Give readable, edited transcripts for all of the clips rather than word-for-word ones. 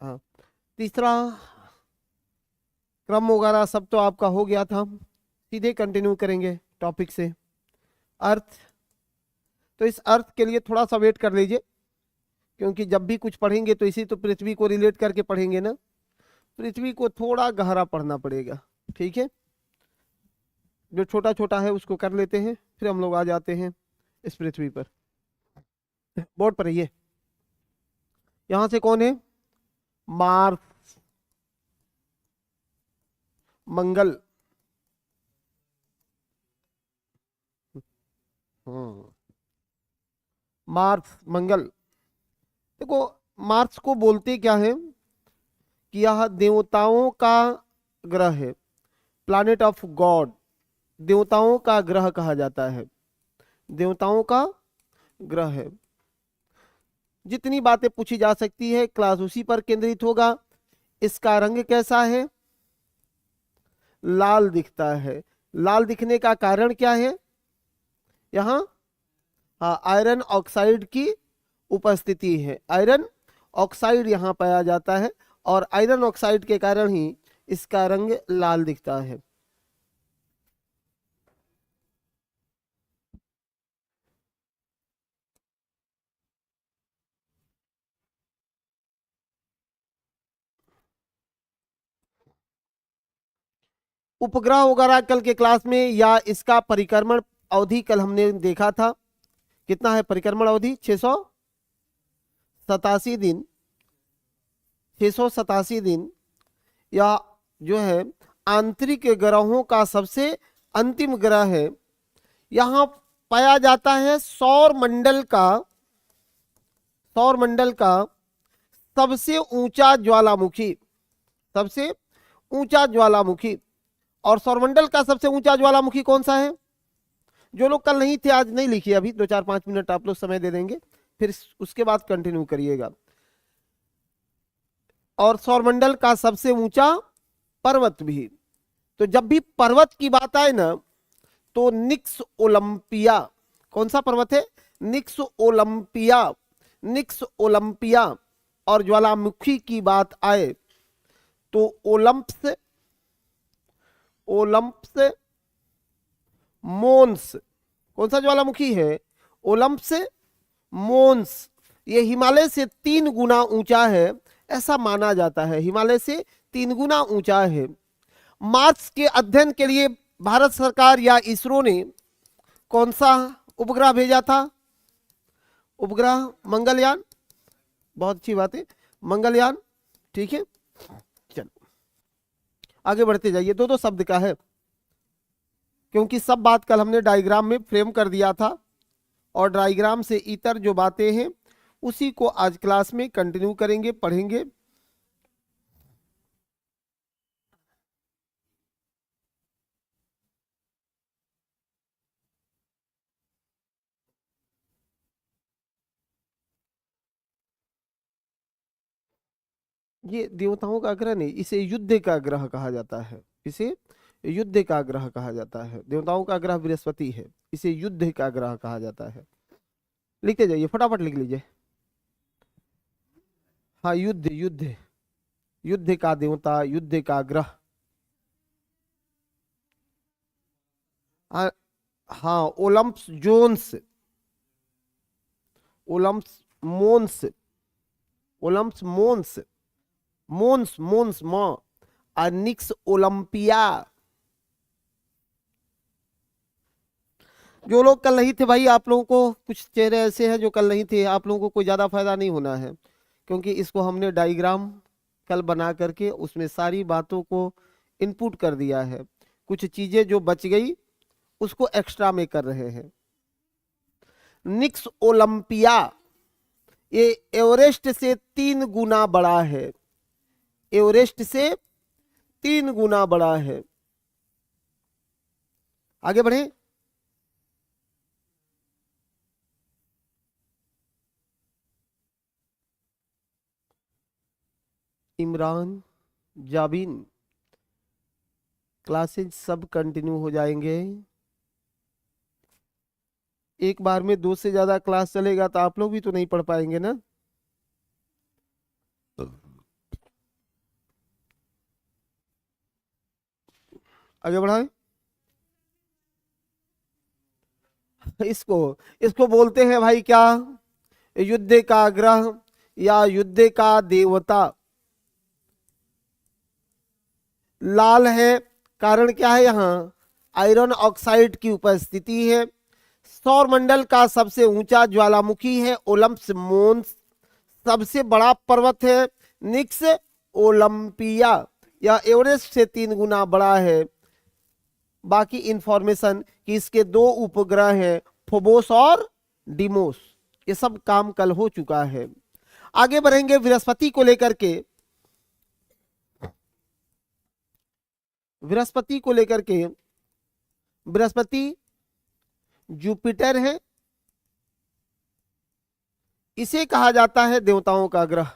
हाँ, तीसरा क्रम वगैरह सब तो आपका हो गया था। सीधे कंटिन्यू करेंगे टॉपिक से। अर्थ, तो इस अर्थ के लिए थोड़ा सा वेट कर लीजिए, क्योंकि जब भी कुछ पढ़ेंगे तो इसी तो पृथ्वी को रिलेट करके पढ़ेंगे ना। पृथ्वी को थोड़ा गहरा पढ़ना पड़ेगा, ठीक है। जो छोटा छोटा है उसको कर लेते हैं, फिर हम लोग आ जाते हैं इस पृथ्वी पर। बोर्ड पर रहिए। यहां से कौन है? मार्स, मंगल। हम्म, मार्स, मंगल। देखो, मार्स को बोलते क्या है कि यह देवताओं का ग्रह है, प्लैनेट ऑफ गॉड। देवताओं का ग्रह कहा जाता है, देवताओं का ग्रह है। जितनी बातें पूछी जा सकती है क्लास उसी पर केंद्रित होगा। इसका रंग कैसा है? लाल दिखता है। लाल दिखने का कारण क्या है? यहाँ हाँ, आयरन ऑक्साइड की उपस्थिति है। आयरन ऑक्साइड यहाँ पाया जाता है, और आयरन ऑक्साइड के कारण ही इसका रंग लाल दिखता है। उपग्रह वगैरह कल के क्लास में, या इसका परिक्रमण अवधि कल हमने देखा था। कितना है परिक्रमण अवधि? 687 दिन। 687 दिन। या जो है आंतरिक ग्रहों का सबसे अंतिम ग्रह है। यहाँ पाया जाता है सौर मंडल का सबसे ऊंचा ज्वालामुखी, सबसे ऊंचा ज्वालामुखी। और सौरमंडल का सबसे ऊंचा ज्वालामुखी कौन सा है? जो लोग कल नहीं थे, आज नहीं लिखिए, अभी 2-4-5 मिनट आप लोग समय दे देंगे, फिर उसके बाद कंटिन्यू करिएगा। और सौरमंडल का सबसे ऊंचा पर्वत भी। तो जब भी पर्वत की बात आए ना, तो निक्स ओलंपिया, कौन सा पर्वत है? निक्स ओलंपिया। निक्स ओलंपिया। और ज्वालामुखी की बात आए तो ओलंप्स, ओलंप्स मोन्स। कौन सा ज्वालामुखी है? ओलंप्स मोन्स। ये हिमालय से 3 गुना ऊंचा है, ऐसा माना जाता है। हिमालय से 3 गुना ऊंचा है। मार्स के अध्ययन के लिए भारत सरकार या इसरो ने कौन सा उपग्रह भेजा था? उपग्रह मंगलयान। बहुत अच्छी बात है, मंगलयान। ठीक है, चलो आगे बढ़ते जाइए। दो दो शब्द का है, क्योंकि सब बात कल हमने डायग्राम में फ्रेम कर दिया था, और डायग्राम से इतर जो बातें हैं उसी को आज क्लास में कंटिन्यू करेंगे, पढ़ेंगे। ये देवताओं का ग्रह नहीं, इसे युद्ध का ग्रह कहा जाता है। इसे युद्ध का ग्रह कहा जाता है। देवताओं का ग्रह बृहस्पति है, इसे युद्ध का ग्रह कहा जाता है। लिखते जाइए, फटाफट लिख लीजिए। हाँ, युद्ध, युद्ध, युद्ध का देवता, युद्ध का ग्रह। हाँ, हाँ, ओलंप्स जोन्स, ओलंप्स मोन्स, ओलंप्स मोन्स, मोन्स, मोन्स निक्स ओलंपिया। जो लोग कल नहीं थे भाई, आप लोगों को कुछ चेहरे ऐसे हैं जो कल नहीं थे, आप लोगों को कोई ज्यादा फायदा नहीं होना है, क्योंकि इसको हमने डायग्राम कल बना करके उसमें सारी बातों को इनपुट कर दिया है। कुछ चीजें जो बच गई उसको एक्स्ट्रा में कर रहे हैं। निक्स ओलंपिया ये एवरेस्ट से 3 गुना बड़ा है। एवरेस्ट से 3 गुना बड़ा है। आगे बढ़े। इमरान, जाबिन, क्लासेज सब कंटिन्यू हो जाएंगे। एक बार में 2 से ज्यादा क्लास चलेगा तो आप लोग भी तो नहीं पढ़ पाएंगे ना। आगे बढ़ाएं। इसको इसको बोलते हैं भाई क्या, युद्ध का ग्रह या युद्ध का देवता। लाल है, कारण क्या है, यहाँ आयरन ऑक्साइड की उपस्थिति है। सौर मंडल का सबसे ऊंचा ज्वालामुखी है ओलंपस मोन्स। सबसे बड़ा पर्वत है निक्स ओलंपिया, यह एवरेस्ट से 3 गुना बड़ा है। बाकी इंफॉर्मेशन कि इसके 2 उपग्रह हैं, फोबोस और डिमोस। ये सब काम कल हो चुका है। आगे बढ़ेंगे बृहस्पति को लेकर के। बृहस्पति को लेकर के, बृहस्पति जुपिटर है, इसे कहा जाता है देवताओं का ग्रह।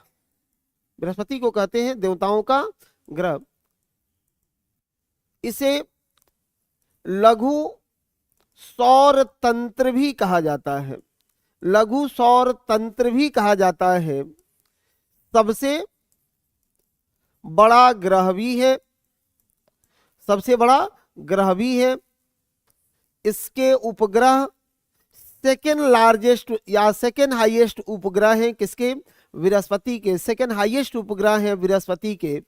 बृहस्पति को कहते हैं देवताओं का ग्रह। इसे लघु सौर तंत्र भी कहा जाता है, लघु सौर तंत्र भी कहा जाता है। सबसे बड़ा ग्रह भी है, सबसे बड़ा ग्रह भी है। इसके उपग्रह सेकेंड लार्जेस्ट या सेकेंड हाईएस्ट उपग्रह हैं किसके, बृहस्पति के। सेकेंड हाईएस्ट उपग्रह हैं बृहस्पति के।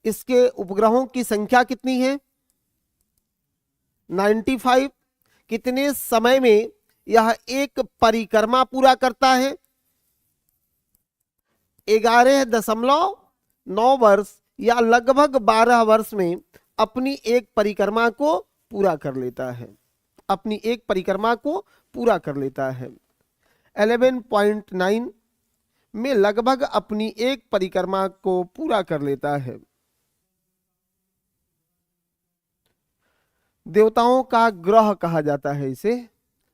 इसके उपग्रहों की संख्या कितनी है, 95। कितने समय में यह एक परिक्रमा पूरा करता है, 11.9 वर्ष या लगभग 12 वर्ष में अपनी एक परिक्रमा को पूरा कर लेता है, अपनी एक परिक्रमा को पूरा कर लेता है। 11.9 में लगभग अपनी एक परिक्रमा को पूरा कर लेता है। देवताओं का ग्रह कहा जाता है इसे,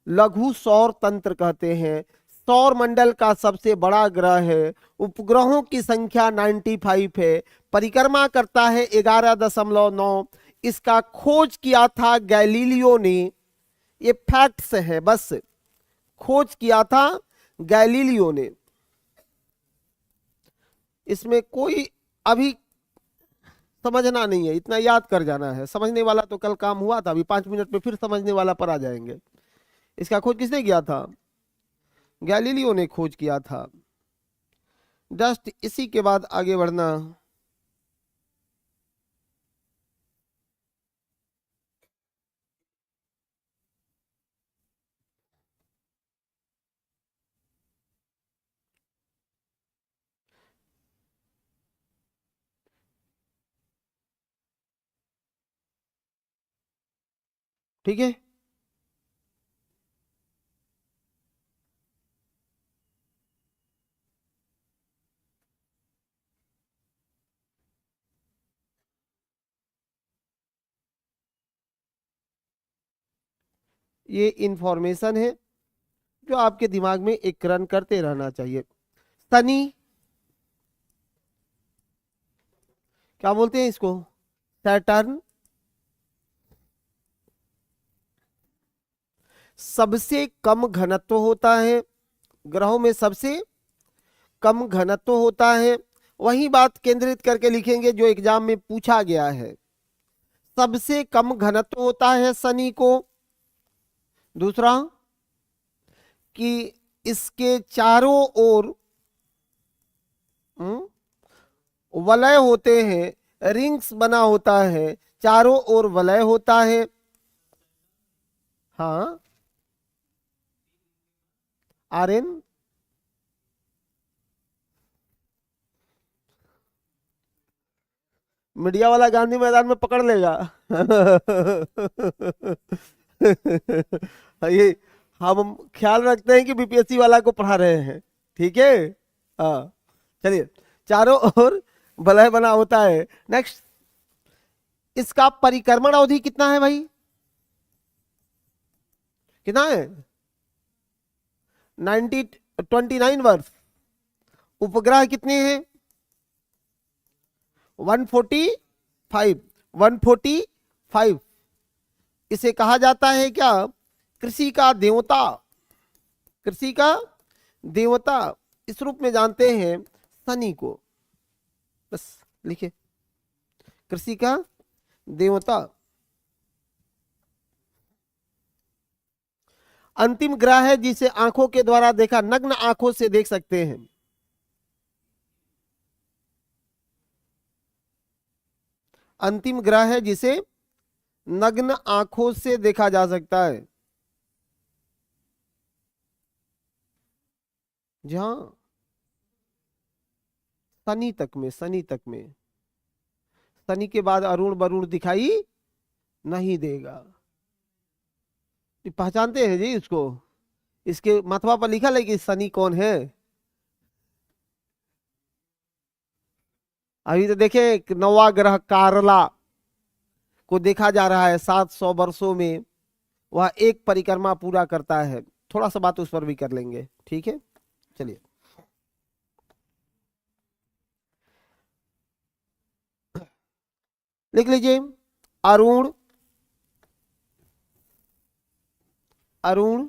लघु सौर तंत्र कहते हैं। सौर मंडल का सबसे बड़ा ग्रह है। उपग्रहों की संख्या 95 है। परिक्रमा करता है 11.9। इसका खोज किया था गैलीलियो ने। ये फैक्ट्स है, बस खोज किया था गैलीलियो ने। इसमें कोई अभी समझना नहीं है, इतना याद कर जाना है। समझने वाला तो कल काम हुआ था, अभी 5 मिनट में फिर समझने वाला पर आ जाएंगे। इसका खोज किसने किया था, गैलीलियो ने खोज किया था। जस्ट इसी के बाद आगे बढ़ना। ठीक है, ये इंफॉर्मेशन है जो आपके दिमाग में एक रन करते रहना चाहिए। शनि, क्या बोलते हैं इसको, सैटर्न। सबसे कम घनत्व होता है, ग्रहों में सबसे कम घनत्व होता है। वही बात केंद्रित करके लिखेंगे जो एग्जाम में पूछा गया है। सबसे कम घनत्व होता है शनि को। दूसरा कि इसके चारों ओर वलय होते हैं, रिंग्स बना होता है, चारों ओर वलय होता है। हाँ, आर्यन, मीडिया वाला गांधी मैदान में पकड़ लेगा। ये हम ख्याल रखते हैं कि बीपीएससी वाला को पढ़ा रहे हैं, ठीक है। हाँ, चलिए, चारों ओर वलय बना होता है। नेक्स्ट, इसका परिक्रमण अवधि कितना है भाई, कितना है, 29 वर्ष। उपग्रह कितने हैं, 145। इसे कहा जाता है क्या, कृषि का देवता, कृषि का देवता इस रूप में जानते हैं शनि को। बस लिखे, कृषि का देवता। अंतिम ग्रह है जिसे आंखों के द्वारा देखा, नग्न आंखों से देख सकते हैं। अंतिम ग्रह है जिसे नग्न आंखों से देखा जा सकता है। जहां शनि तक में, शनि तक में, शनि के बाद अरुण वरुण दिखाई नहीं देगा। पहचानते हैं जी इसको? इसके माथवा पर लिखा है कि शनि कौन है। अभी तो देखे एक नवा ग्रह कारला को देखा जा रहा है 700 वर्षों में, वह एक परिक्रमा पूरा करता है। थोड़ा सा बात उस पर भी कर लेंगे, ठीक है। चलिए, लिख लीजिए Arun, Arun,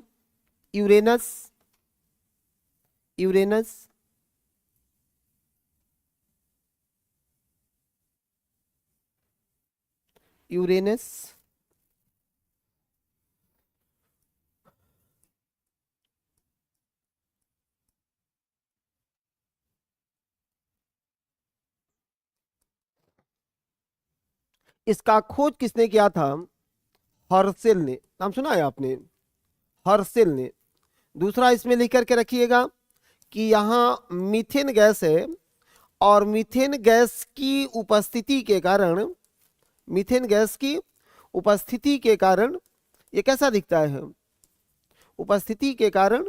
Uranus, Uranus, Uranus, इसका खोज किसने किया था? हर्सेल ने। नाम सुना है आपने? हर्सेल ने। दूसरा इसमें लिख करके रखिएगा कि यहाँ मीथेन गैस है और मीथेन गैस की उपस्थिति के कारण, मीथेन गैस की उपस्थिति के कारण ये कैसा दिखता है? उपस्थिति के कारण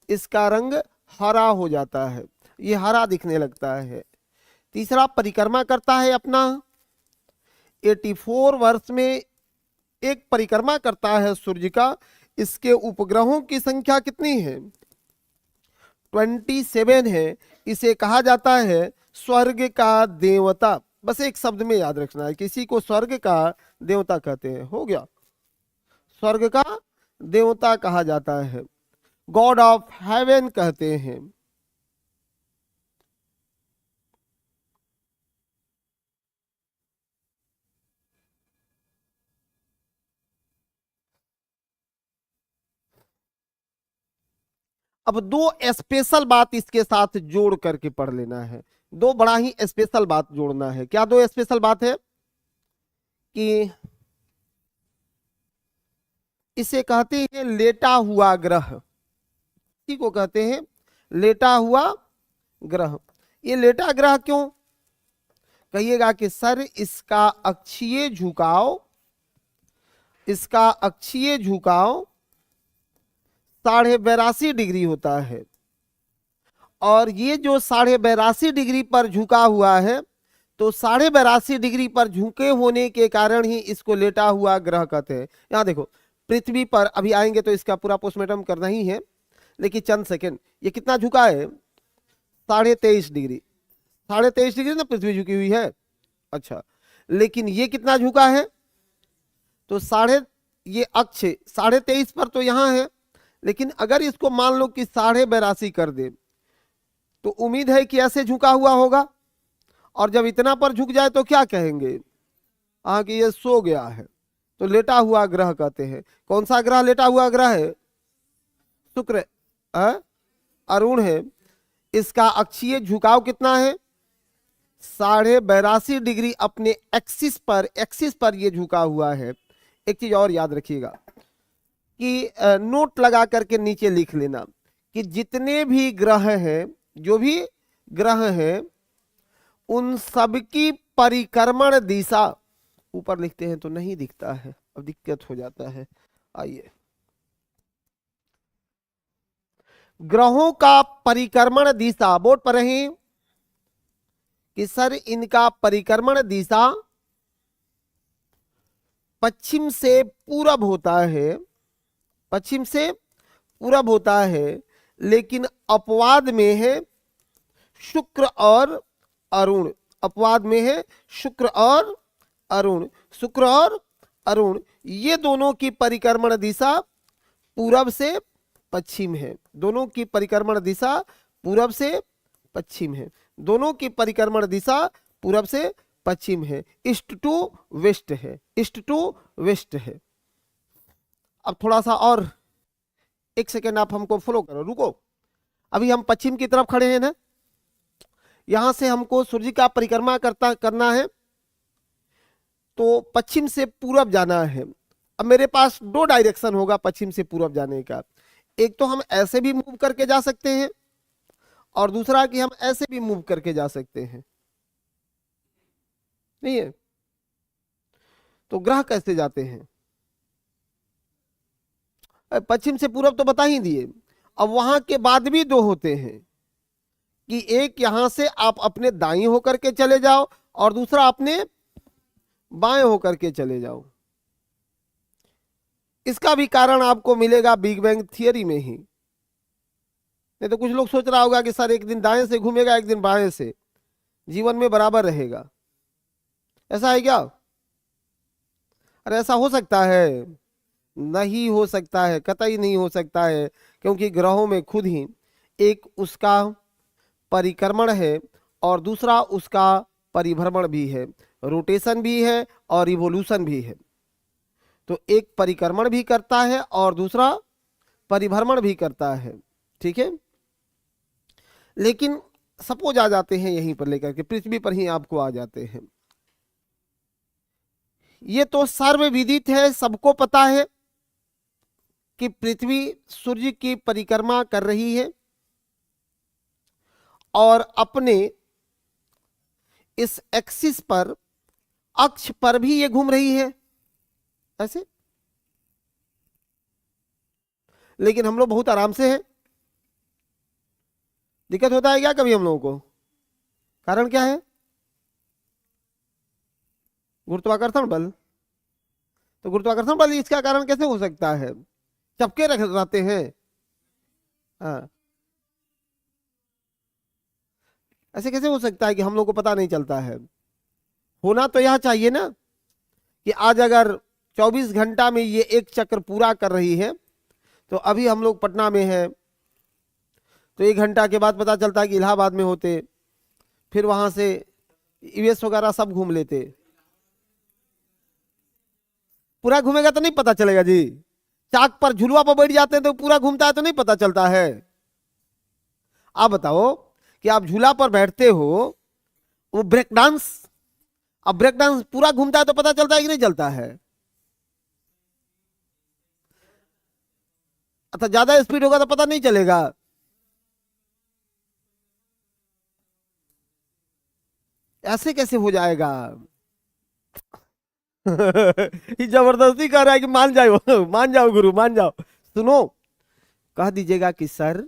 इसका रंग हरा हो जाता है, ये हरा दिखने लगता है। तीसरा परिक्रमा करता है अपना 84 वर्ष में एक परिक्रमा करता है सूर्य का। इसके उपग्रहों की संख्या कितनी है? 27 है। इसे कहा जाता है स्वर्ग का देवता। बस एक शब्द में याद रखना है, किसी को स्वर्ग का देवता कहते हैं, हो गया, स्वर्ग का देवता कहा जाता है, गॉड ऑफ हेवन कहते हैं। अब दो स्पेशल बात इसके साथ जोड़ करके पढ़ लेना है, दो बड़ा ही स्पेशल बात जोड़ना है। क्या दो स्पेशल बात है? कि इसे कहते हैं लेटा हुआ ग्रह, इसी को कहते हैं लेटा हुआ ग्रह। ये लेटा ग्रह क्यों? कहिएगा कि सर इसका अक्षीय झुकाव, इसका अक्षीय झुकाव 82.5 डिग्री होता है, और ये जो 82.5 डिग्री पर झुका हुआ है, तो 82.5 डिग्री पर झुके होने के कारण ही इसको लेटा हुआ ग्रह कहते हैं। यहां देखो, पृथ्वी पर अभी आएंगे तो इसका पूरा पोस्टमार्टम करना ही है, लेकिन चंद सेकेंड, ये कितना झुका है? 23.5 डिग्री। 23.5 डिग्री ना पृथ्वी झुकी हुई है। अच्छा, लेकिन ये कितना झुका है? तो ये अक्ष 23.5 पर तो यहां है, लेकिन अगर इसको मान लो कि 82.5 कर दे तो उम्मीद है कि ऐसे झुका हुआ होगा, और जब इतना पर झुक जाए तो क्या कहेंगे? हाँ, कि ये सो गया है, तो लेटा हुआ ग्रह कहते हैं। कौन सा ग्रह लेटा हुआ ग्रह है? शुक्र, अरुण है। इसका अक्षीय झुकाव कितना है? 82.5 डिग्री अपने एक्सिस पर ये झुका हुआ है। एक चीज और याद रखिएगा कि नोट लगा करके नीचे लिख लेना कि जितने भी ग्रह हैं, जो भी ग्रह हैं, उन सबकी परिक्रमण दिशा, ऊपर लिखते हैं तो नहीं दिखता है, अब दिक्कत हो जाता है। आइए, ग्रहों का परिक्रमण दिशा बोर्ड पर रहे कि सर इनका परिक्रमण दिशा पश्चिम से पूरब होता है, पश्चिम से पूरब होता है, लेकिन अपवाद में है शुक्र और अरुण। अपवाद में है शुक्र और अरुण। शुक्र और अरुण ये दोनों की परिक्रमण दिशा पूरब से पश्चिम है। दोनों की परिक्रमण दिशा पूरब से पश्चिम है। दोनों की परिक्रमण दिशा पूरब से पश्चिम है, ईस्ट टू वेस्ट है, ईस्ट टू वेस्ट है। अब थोड़ा सा और, एक सेकेंड आप हमको फॉलो करो, रुको। अभी हम पश्चिम की तरफ खड़े हैं ना, यहां से हमको सूर्य का परिक्रमा करना है, तो पश्चिम से पूरब जाना है। अब मेरे पास दो डायरेक्शन होगा पश्चिम से पूरब जाने का। एक तो हम ऐसे भी मूव करके जा सकते हैं, और दूसरा कि हम ऐसे भी मूव करके जा सकते हैं, नहीं है? तो ग्रह कैसे जाते हैं? पश्चिम से पूरब तो बता ही दिए। अब वहां के बाद भी दो होते हैं, कि एक यहां से आप अपने दाईं होकर के चले जाओ, और दूसरा अपने बाएं होकर के चले जाओ। इसका भी कारण आपको मिलेगा बिग बैंग थियरी में ही। नहीं तो कुछ लोग सोच रहा होगा कि सर एक दिन दाएं से घूमेगा, एक दिन बाएं से, जीवन में बराबर रहेगा। ऐसा है क्या? अरे ऐसा हो सकता है? नहीं हो सकता है, कतई नहीं हो सकता है, क्योंकि ग्रहों में खुद ही एक उसका परिक्रमण है और दूसरा उसका परिभ्रमण भी है, रोटेशन भी है और रिवोल्यूशन भी है। तो एक परिक्रमण भी करता है और दूसरा परिभ्रमण भी करता है, ठीक है। लेकिन सपोज आ जाते हैं यहीं पर लेकर के, पृथ्वी पर ही आपको आ जाते हैं। ये तो सर्वविदित है, सबको पता है कि पृथ्वी सूर्य की परिक्रमा कर रही है और अपने इस एक्सिस पर, अक्ष पर भी ये घूम रही है ऐसे। लेकिन हम लोग बहुत आराम से हैं। दिक्कत होता है क्या कभी हम लोगों को? कारण क्या है? गुरुत्वाकर्षण बल। तो गुरुत्वाकर्षण बल इसका कारण कैसे हो सकता है? चपके रहते हैं। हाँ, ऐसे कैसे हो सकता है कि हम लोग को पता नहीं चलता है? होना तो यह चाहिए ना कि आज अगर 24 घंटा में ये एक चक्र पूरा कर रही है, तो अभी हम लोग पटना में हैं, तो 1 घंटा के बाद पता चलता है कि इलाहाबाद में होते, फिर वहां से यूएस वगैरह सब घूम लेते। पूरा घूमेगा तो नहीं पता चलेगा जी। चाक पर झुलवा पर बैठ जाते हैं तो पूरा घूमता है तो नहीं पता चलता है। आप बताओ कि आप झूला पर बैठते हो, वो ब्रेक डांस, अब ब्रेक डांस पूरा घूमता है तो पता चलता है कि नहीं चलता है? अच्छा, ज्यादा स्पीड होगा तो पता नहीं चलेगा। ऐसे कैसे हो जाएगा? ये जबरदस्ती कर रहा है कि मान जाओ, मान जाओ गुरु, मान जाओ। सुनो, कह दीजिएगा कि सर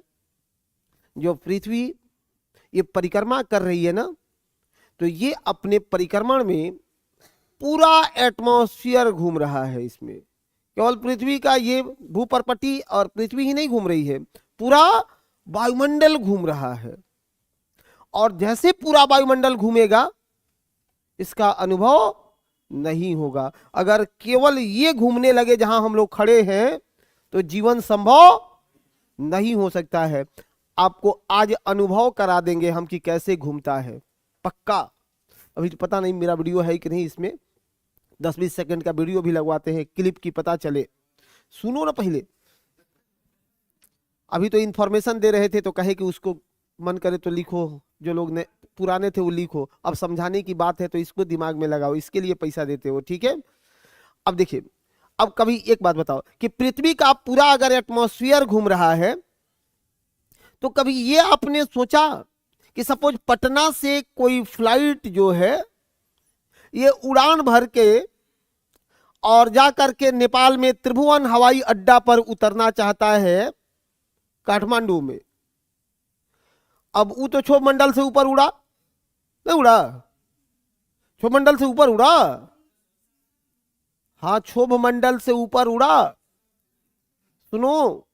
जो पृथ्वी ये परिक्रमा कर रही है ना, तो ये अपने परिक्रमण में पूरा एटमॉस्फेयर घूम रहा है। इसमें केवल पृथ्वी का ये भूपर्पटी और पृथ्वी ही नहीं घूम रही है, पूरा वायुमंडल घूम रहा है। और जैसे पूरा वायुमंडल घूमेगा, इसका अनुभव नहीं होगा। अगर केवल ये घूमने लगे जहां हम लोग खड़े हैं, तो जीवन संभव नहीं हो सकता है। आपको आज अनुभव करा देंगे हम कि कैसे घूमता है, पक्का। अभी तो पता नहीं मेरा वीडियो है कि नहीं, इसमें 10-20 सेकंड का वीडियो भी लगवाते हैं, क्लिप की पता चले। सुनो ना पहले। अभी तो इंफॉर्मेशन दे रहे थे तो कहे कि उसको मन करे तो लिखो, जो लोग ने पुराने थे वो लिखो। अब समझाने की बात है तो इसको दिमाग में लगाओ, इसके लिए पैसा देते हो, ठीक है। अब देखिए, अब कभी एक बात बताओ कि पृथ्वी का पूरा अगर एटमॉस्फेयर घूम रहा है, तो कभी ये आपने सोचा कि सपोज पटना से कोई फ्लाइट जो है ये उड़ान भर के और जाकर के नेपाल में त्रिभुवन हवाई अड्डा पर उतरना चाहता है, काठमांडू में। अब वो तो क्षोभ मंडल से ऊपर उड़ा नहीं उड़ा? क्षोभ मंडल से ऊपर उड़ा? हाँ, क्षोभ मंडल से ऊपर उड़ा। सुनो,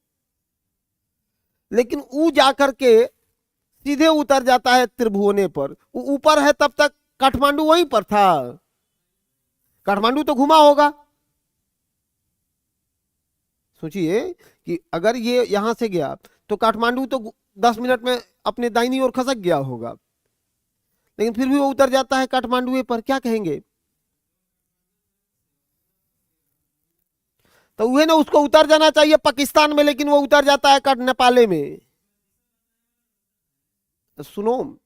लेकिन वो जाकर के सीधे उतर जाता है त्रिभुवने पर। वो ऊपर है तब तक काठमांडू वहीं पर था। काठमांडू तो घुमा होगा। सोचिए कि अगर ये यहां से गया तो काठमांडू तो 10 मिनट में अपने दाहिनी ओर खसक गया होगा। लेकिन फिर भी वो उतर जाता है काठमांडू पर, क्या कहेंगे? तो वह ना, उसको उतर जाना चाहिए पाकिस्तान में, लेकिन वो उतर जाता है नेपाल में। सुनो,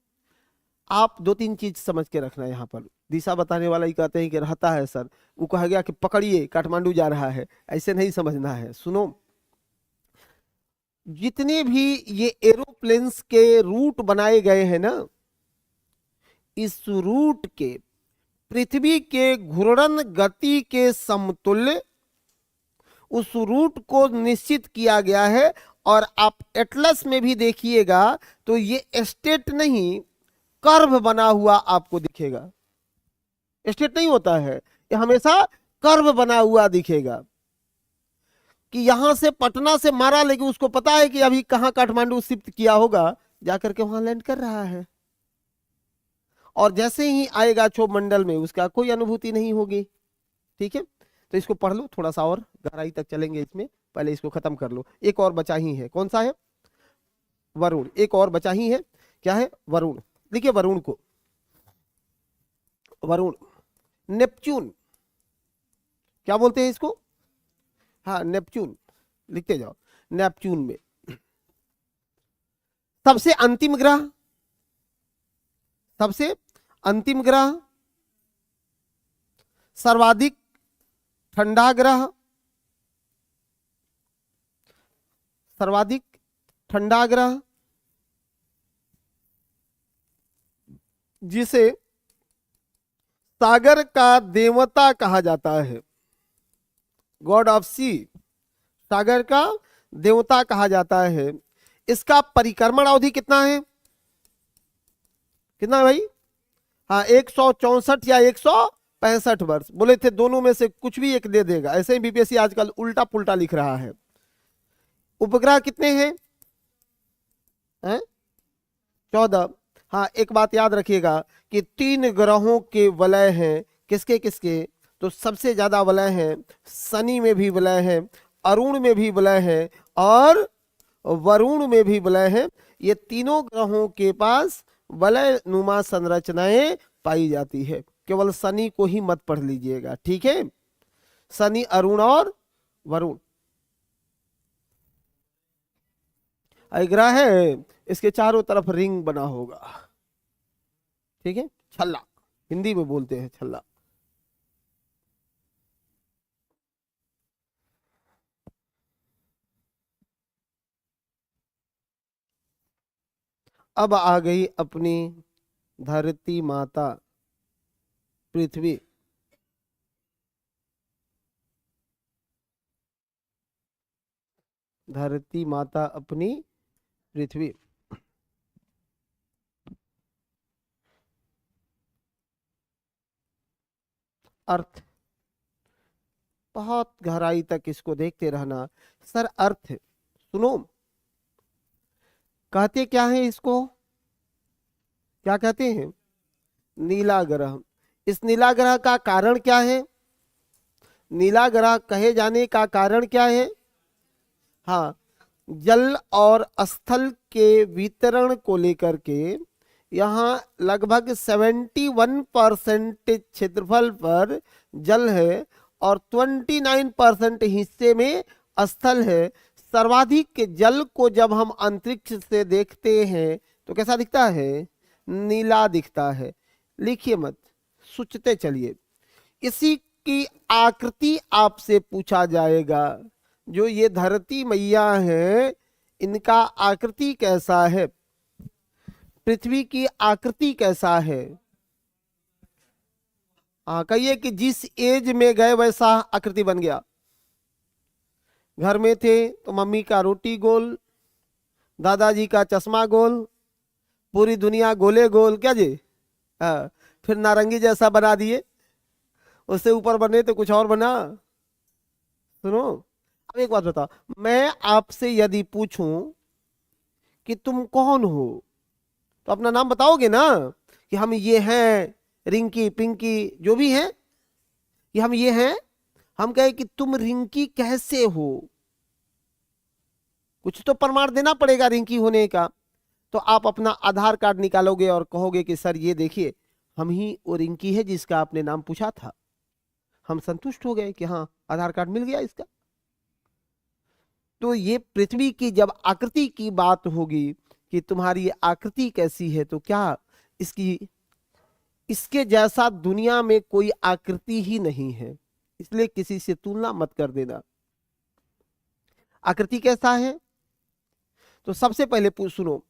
आप दो तीन चीज समझ के रखना। यहाँ पर दिशा बताने वाला ही कहते हैं कि रहता है सर, वो कहा गया कि पकड़िए काठमांडू जा रहा है, ऐसे नहीं समझना है। सुनो, जितने भी ये एरोप्लेन्स के रूट बनाए गए हैं ना, इस रूट के पृथ्वी के घूर्णन गति के समतुल्य उस रूट को निश्चित किया गया है। और आप एटलस में भी देखिएगा तो ये स्ट्रेट नहीं, कर्व बना हुआ आपको दिखेगा। स्ट्रेट नहीं होता है, ये हमेशा कर्व बना हुआ दिखेगा कि यहां से पटना से मारा, लेकिन उसको पता है कि अभी कहां काठमांडू शिफ्ट किया होगा, जाकर के वहां लैंड कर रहा है। और जैसे ही आएगा क्षोभ मंडल में, उसका कोई अनुभूति नहीं होगी। ठीक है, तो इसको पढ़ लो, थोड़ा सा और गहराई तक चलेंगे इसमें, पहले इसको खत्म कर लो। एक और बचा ही है, कौन सा है? वरुण। एक और बचा ही है, क्या है? वरुण। देखिए वरुण को, वरुण, नेपच्यून क्या बोलते हैं इसको? हाँ, नेपच्यून लिखते जाओ। नेपच्यून में सबसे अंतिम ग्रह, सबसे अंतिम ग्रह, सर्वाधिक ठंडा ग्रह, सर्वाधिक ठंडा ग्रह, जिसे सागर का देवता कहा जाता है, गॉड ऑफ सी, सागर का देवता कहा जाता है। इसका परिक्रमण अवधि कितना है? कितना है भाई? हाँ, 164 या 165 वर्ष बोले थे, दोनों में से कुछ भी एक दे देगा। ऐसे ही बीपीएससी आजकल उल्टा पुल्टा लिख रहा है। उपग्रह कितने हैं? 14। हाँ, एक बात याद रखिएगा कि 3 ग्रहों के वलय हैं। किसके किसके? तो सबसे ज्यादा वलय है, शनि में भी वलय है, अरुण में भी वलय है, और वरुण में भी वलय है। ये तीनों ग्रहों के पास वलय नुमा संरचनाएं पाई जाती है। केवल शनि को ही मत पढ़ लीजिएगा, ठीक है? शनि, अरुण और वरुण ग्रह है, इसके चारों तरफ रिंग बना होगा। ठीक है, छल्ला हिंदी में बोलते हैं, छल्ला। अब आ गई अपनी धरती माता पृथ्वी। धरती माता अपनी पृथ्वी। अर्थ, बहुत गहराई तक इसको देखते रहना। सर अर्थ, सुनो, कहते क्या है इसको? क्या कहते हैं? नीला ग्रह। इस नीला ग्रह का कारण क्या है? नीला ग्रह कहे जाने का कारण क्या है? हाँ, जल और स्थल के वितरण को लेकर के यहाँ लगभग 71% क्षेत्रफल पर जल है और 29% हिस्से में स्थल है। सर्वाधिक जल को जब हम अंतरिक्ष से देखते हैं तो कैसा दिखता है? नीला दिखता है। लिखिए मत, सोचते चलिए। इसी की आकृति आपसे पूछा जाएगा। जो ये धरती मैया है, इनका आकृति कैसा है? पृथ्वी की आकृति कैसा है? कहिए कि जिस एज में गए वैसा आकृति बन गया। घर में थे तो मम्मी का रोटी गोल, दादाजी का चश्मा गोल, पूरी दुनिया गोले गोल, क्या जी? फिर नारंगी जैसा बना दिए, उससे ऊपर बने तो कुछ और बना। सुनो, अब एक बात बताओ, मैं आपसे यदि पूछूं कि तुम कौन हो, तो अपना नाम बताओगे ना कि हम ये हैं, रिंकी पिंकी जो भी हैं, कि हम ये हैं। हम कहे कि तुम रिंकी कैसे हो, कुछ तो प्रमाण देना पड़ेगा रिंकी होने का। तो आप अपना आधार कार्ड निकालोगे और कहोगे कि सर ये देखिए, हम ही वो रिंकी है जिसका आपने नाम पूछा था। हम संतुष्ट हो गए कि हाँ, आधार कार्ड मिल गया इसका। तो ये पृथ्वी की जब आकृति की बात होगी कि तुम्हारी आकृति कैसी है, तो क्या इसके जैसा दुनिया में कोई आकृति ही नहीं है, इसलिए किसी से तुलना मत कर देना। आकृति कैसा है, तो सबसे पहले सुनो,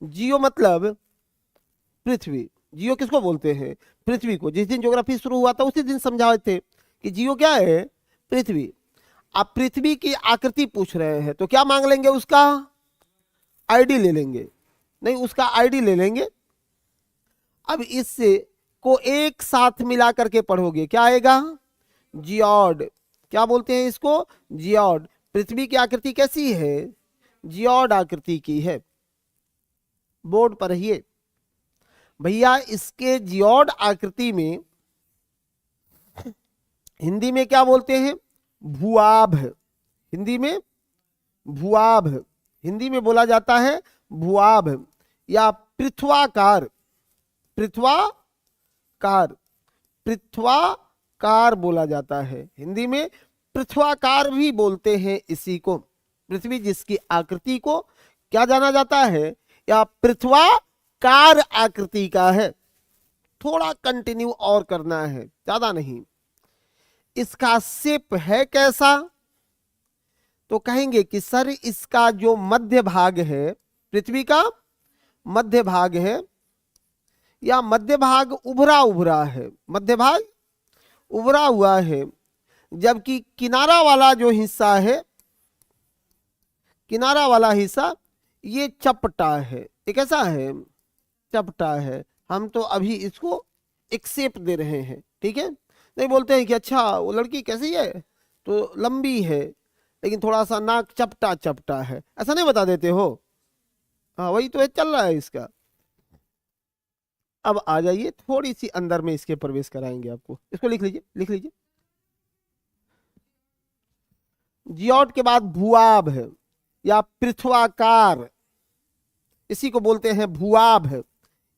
जियो मतलब पृथ्वी। जियो किसको बोलते हैं? पृथ्वी को। जिस दिन ज्योग्राफी शुरू हुआ था उसी दिन समझाए थे कि जियो क्या है? पृथ्वी। आप पृथ्वी की आकृति पूछ रहे हैं तो क्या मांग लेंगे? उसका आईडी ले लेंगे। नहीं, उसका आईडी ले लेंगे। अब इससे को एक साथ मिला करके पढ़ोगे, क्या आएगा? जियोड। क्या बोलते हैं इसको? जियोड। पृथ्वी की आकृति कैसी है? जियोड आकृति की है। बोर्ड पर रहिए भैया। इसके जियोड आकृति में हिंदी में क्या बोलते हैं? भूआभ। हिंदी में भूआभ, हिंदी में बोला जाता है भूआभ या पृथ्वाकार। पृथ्वाकार, पृथ्वाकार बोला जाता है। हिंदी में पृथ्वाकार भी बोलते हैं इसी को। पृथ्वी जिसकी आकृति को क्या जाना जाता है? या पृथ्वाकार आकृति का है। थोड़ा कंटिन्यू और करना है, ज्यादा नहीं। इसका शेप है कैसा? तो कहेंगे कि सर इसका जो मध्य भाग है, पृथ्वी का मध्य भाग है, या मध्य भाग उभरा उभरा है। मध्य भाग उभरा हुआ है, जबकि किनारा वाला जो हिस्सा है, किनारा वाला हिस्सा ये चपटा है। ये कैसा है? चपटा है। हम तो अभी इसको एक शेप दे रहे हैं, ठीक है। नहीं बोलते हैं कि अच्छा वो लड़की कैसी है, तो लंबी है लेकिन थोड़ा सा नाक चपटा चपटा है, ऐसा नहीं बता देते हो? हाँ, वही तो है, चल रहा है इसका। अब आ जाइए, थोड़ी सी अंदर में इसके प्रवेश कराएंगे आपको। इसको लिख लीजिए, लिख लीजिए। जियोड के बाद भूआभ है या पृथ्वाकार, इसी को बोलते हैं भूआभ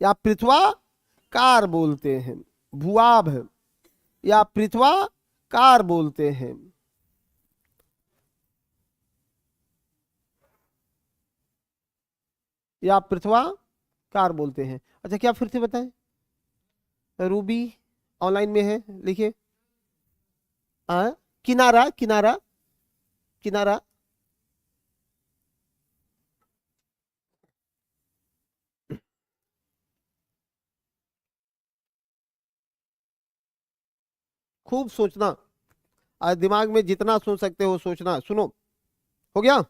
या पृथ्वाकार बोलते हैं। भूआभ या पृथ्वाकार बोलते हैं। या पृथ्वाकार बोलते हैं। अच्छा, क्या फिर से बताएं? रूबी ऑनलाइन में है, लिखिए। किनारा, किनारा, किनारा। खूब सोचना, आज दिमाग में जितना सोच सकते हो सोचना। सुनो, हो गया?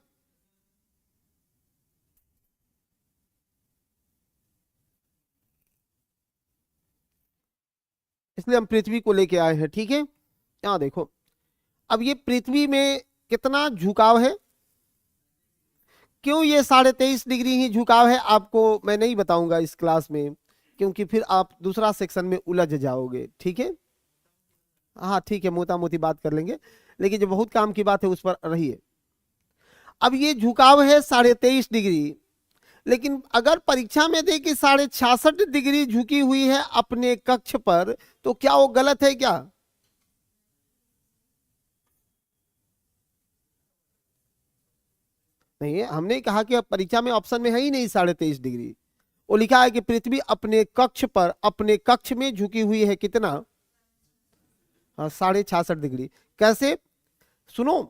इसलिए हम पृथ्वी को लेके आए हैं, ठीक है। यहां देखो, अब ये पृथ्वी में कितना झुकाव है? क्यों ये 23.5 डिग्री ही झुकाव है? आपको मैं नहीं बताऊंगा इस क्लास में, क्योंकि फिर आप दूसरा सेक्शन में उलझ जाओगे, ठीक है। हाँ ठीक है, मोटा मोटी बात कर लेंगे, लेकिन जो बहुत काम की बात है उस पर रहिए। अब ये झुकाव है 23.5 डिग्री, लेकिन अगर परीक्षा में दे कि 66.5 डिग्री झुकी हुई है अपने कक्ष पर, तो क्या वो गलत है क्या? नहीं है, हमने कहा कि परीक्षा में ऑप्शन में है ही नहीं 23.5 डिग्री। वो लिखा है कि पृथ्वी अपने कक्ष पर, अपने कक्ष में झुकी हुई है कितना? 66.5 डिग्री। कैसे? सुनो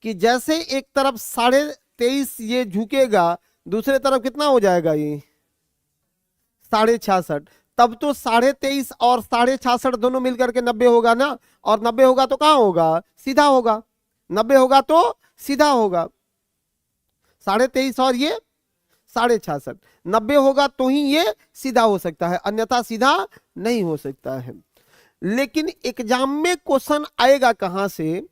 कि जैसे एक तरफ 23.5 ये झुकेगा, दूसरे तरफ कितना हो जाएगा? ये 66.5। तब तो 23.5 और 66.5 दोनों मिलकर के 90 होगा ना। और 90 होगा तो कहां होगा? सीधा होगा। 90 होगा तो सीधा होगा। 23.5 और ये 66.5, 90 होगा तो ही ये सीधा हो सकता है, अन्यथा सीधा नहीं हो सकता है। लेकिन एग्जाम में क्वेश्चन आएगा कहां से?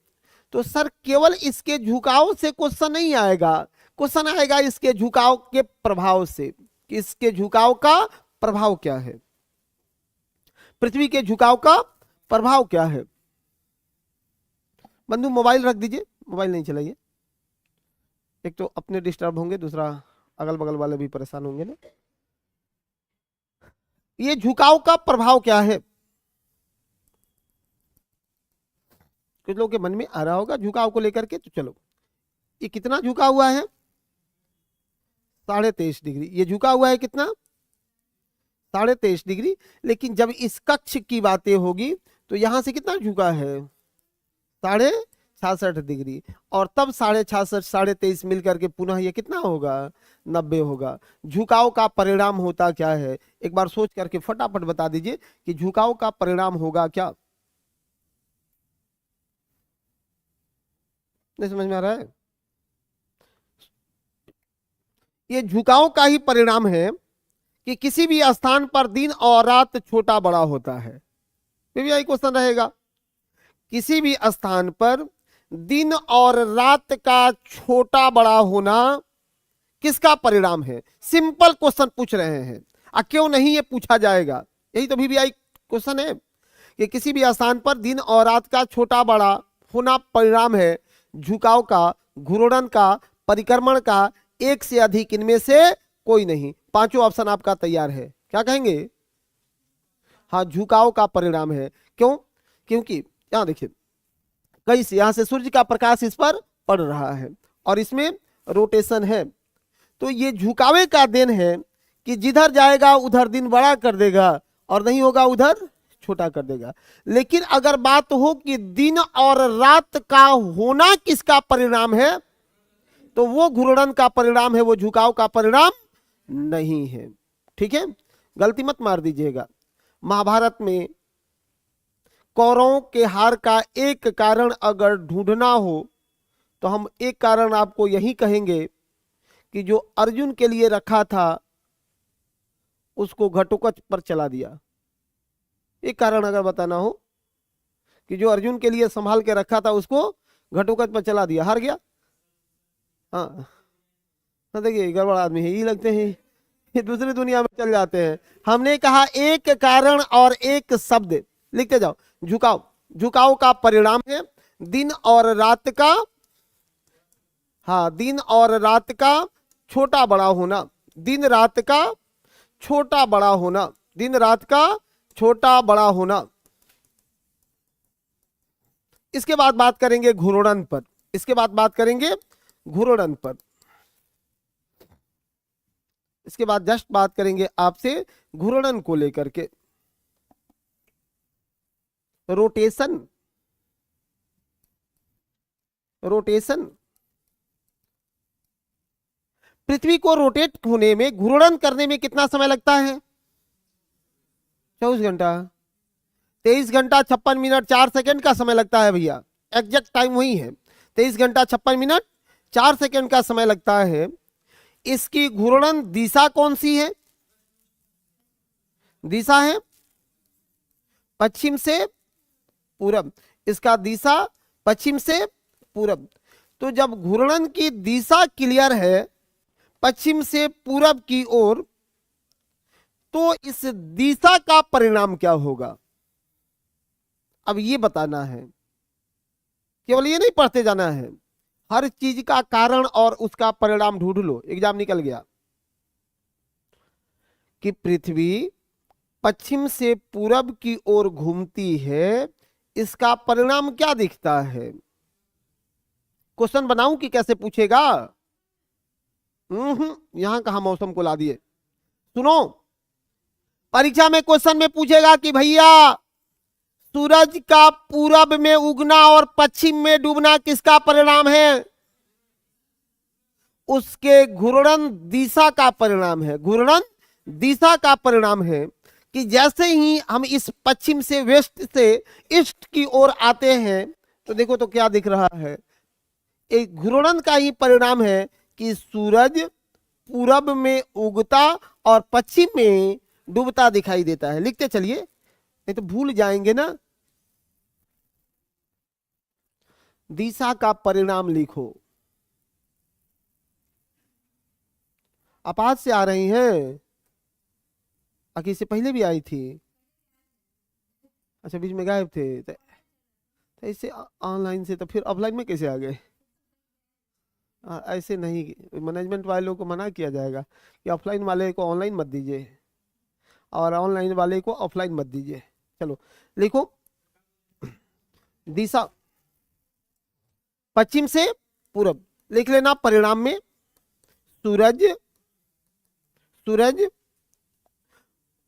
तो सर केवल इसके झुकाव से क्वेश्चन नहीं आएगा, क्वेश्चन आएगा इसके झुकाव के प्रभाव से कि इसके झुकाव का प्रभाव क्या है, पृथ्वी के झुकाव का प्रभाव क्या है। बंधु मोबाइल रख दीजिए, मोबाइल नहीं चलाइए। एक तो अपने डिस्टर्ब होंगे, दूसरा अगल बगल वाले भी परेशान होंगे ना। ये झुकाव का प्रभाव क्या है? कुछ लोगों के मन में आ रहा होगा झुकाव को लेकर के, तो चलो, ये कितना झुका हुआ है? 23.5 डिग्री। ये झुका हुआ है कितना? 23.5 डिग्री। लेकिन जब इस कक्ष की बातें होगी तो यहां से कितना झुका है? 66.5 डिग्री। और तब 66, 23.5 मिलकर के पुनः ये कितना होगा? 90 होगा। झुकाव का परिणाम होता क्या है? एक बार सोच करके फटाफट बता दीजिए कि झुकाव का परिणाम होगा क्या? नहीं समझ में आ रहा है? ये झुकाव का ही परिणाम है कि किसी भी स्थान पर दिन और रात छोटा बड़ा होता है। फिर भी यही क्वेश्चन रहेगा, किसी भी स्थान पर दिन और रात का छोटा बड़ा होना किसका परिणाम है? सिंपल क्वेश्चन पूछ रहे हैं, क्यों नहीं ये पूछा जाएगा? यही तो VVI क्वेश्चन है कि किसी भी स्थान पर दिन और रात का छोटा बड़ा होना परिणाम है झुकाव का, घूर्णन का, परिक्रमण का, एक से अधिक इनमें से कोई नहीं। पांचों ऑप्शन आपका तैयार है, क्या कहेंगे? हाँ, झुकाव का परिणाम है। क्यों? क्योंकि यहां देखिए, कहीं से यहां से सूर्य का प्रकाश इस पर पड़ रहा है और इसमें रोटेशन है, तो ये झुकावे का देन है कि जिधर जाएगा उधर दिन बड़ा कर देगा और नहीं होगा उधर छोटा कर देगा। लेकिन अगर बात हो कि दिन और रात का होना किसका परिणाम है, तो वो घूर्णन का परिणाम है, वो झुकाव का परिणाम नहीं है। ठीक है, गलती मत मार दीजिएगा। महाभारत में कौरवों के हार का एक कारण अगर ढूंढना हो तो हम एक कारण आपको यही कहेंगे कि जो अर्जुन के लिए रखा था उसको घटोत्कच पर चला दिया। एक कारण अगर बताना हो कि जो अर्जुन के लिए संभाल के रखा था उसको घटोत्कच पर चला दिया, हार गया। हाँ, देखिए गड़बड़ आदमी है, ये लगते हैं ये दूसरी दुनिया में चल जाते हैं। हमने कहा एक कारण और एक शब्द, लिखते जाओ। झुकाव, झुकाव का परिणाम है दिन और रात का, हाँ, दिन और रात का छोटा बड़ा होना, दिन रात का छोटा बड़ा होना, दिन रात का छोटा बड़ा होना। इसके बाद बात करेंगे घूर्णन पर, इसके बाद बात करेंगे घूर्णन पर, इसके बाद जस्ट बात करेंगे आपसे घूर्णन को लेकर के। रोटेशन, रोटेशन, पृथ्वी को रोटेट होने में, घूर्णन करने में कितना समय लगता है? 24 घंटा, 23 घंटा 56 मिनट 4 सेकंड का समय लगता है भैया, एग्जैक्ट टाइम वही है, 23 घंटा 56 मिनट 4 सेकंड का समय लगता है। इसकी घूर्णन दिशा कौन सी है? दिशा है पश्चिम से पूरब, इसका दिशा पश्चिम से पूरब। तो जब घूर्णन की दिशा क्लियर है पश्चिम से पूरब की ओर, तो इस दिशा का परिणाम क्या होगा? अब ये बताना है, केवल ये नहीं पढ़ते जाना है, हर चीज का कारण और उसका परिणाम ढूंढ लो, एग्जाम निकल गया। कि पृथ्वी पश्चिम से पूरब की ओर घूमती है, इसका परिणाम क्या दिखता है? क्वेश्चन बनाऊं कि कैसे पूछेगा? यहां कहा मौसम को ला दिए। सुनो, परीक्षा में क्वेश्चन में पूछेगा कि भैया सूरज का पूरब में उगना और पश्चिम में डूबना किसका परिणाम है? उसके घूर्णन दिशा का परिणाम है, घूर्णन दिशा का परिणाम है। कि जैसे ही हम इस पश्चिम से वेस्ट से ईस्ट की ओर आते हैं तो देखो तो क्या दिख रहा है, एक घूर्णन का ही परिणाम है कि सूरज पूरब में उगता और पश्चिम में डूबता दिखाई देता है। लिखते चलिए नहीं तो भूल जाएंगे ना। दिशा का परिणाम लिखो। आप आज से आ रही हैं? आखिर इससे पहले भी आई थी? अच्छा, बीच में गायब थे तो इससे ऑनलाइन से तो फिर ऑफलाइन में कैसे आ गए? ऐसे नहीं, मैनेजमेंट वालों को मना किया जाएगा कि ऑफलाइन वाले को ऑनलाइन मत दीजिए और ऑनलाइन वाले को ऑफलाइन मत दीजिए। चलो लिखो, दिशा पश्चिम से पूरब, लिख लेना परिणाम में सूरज, सूरज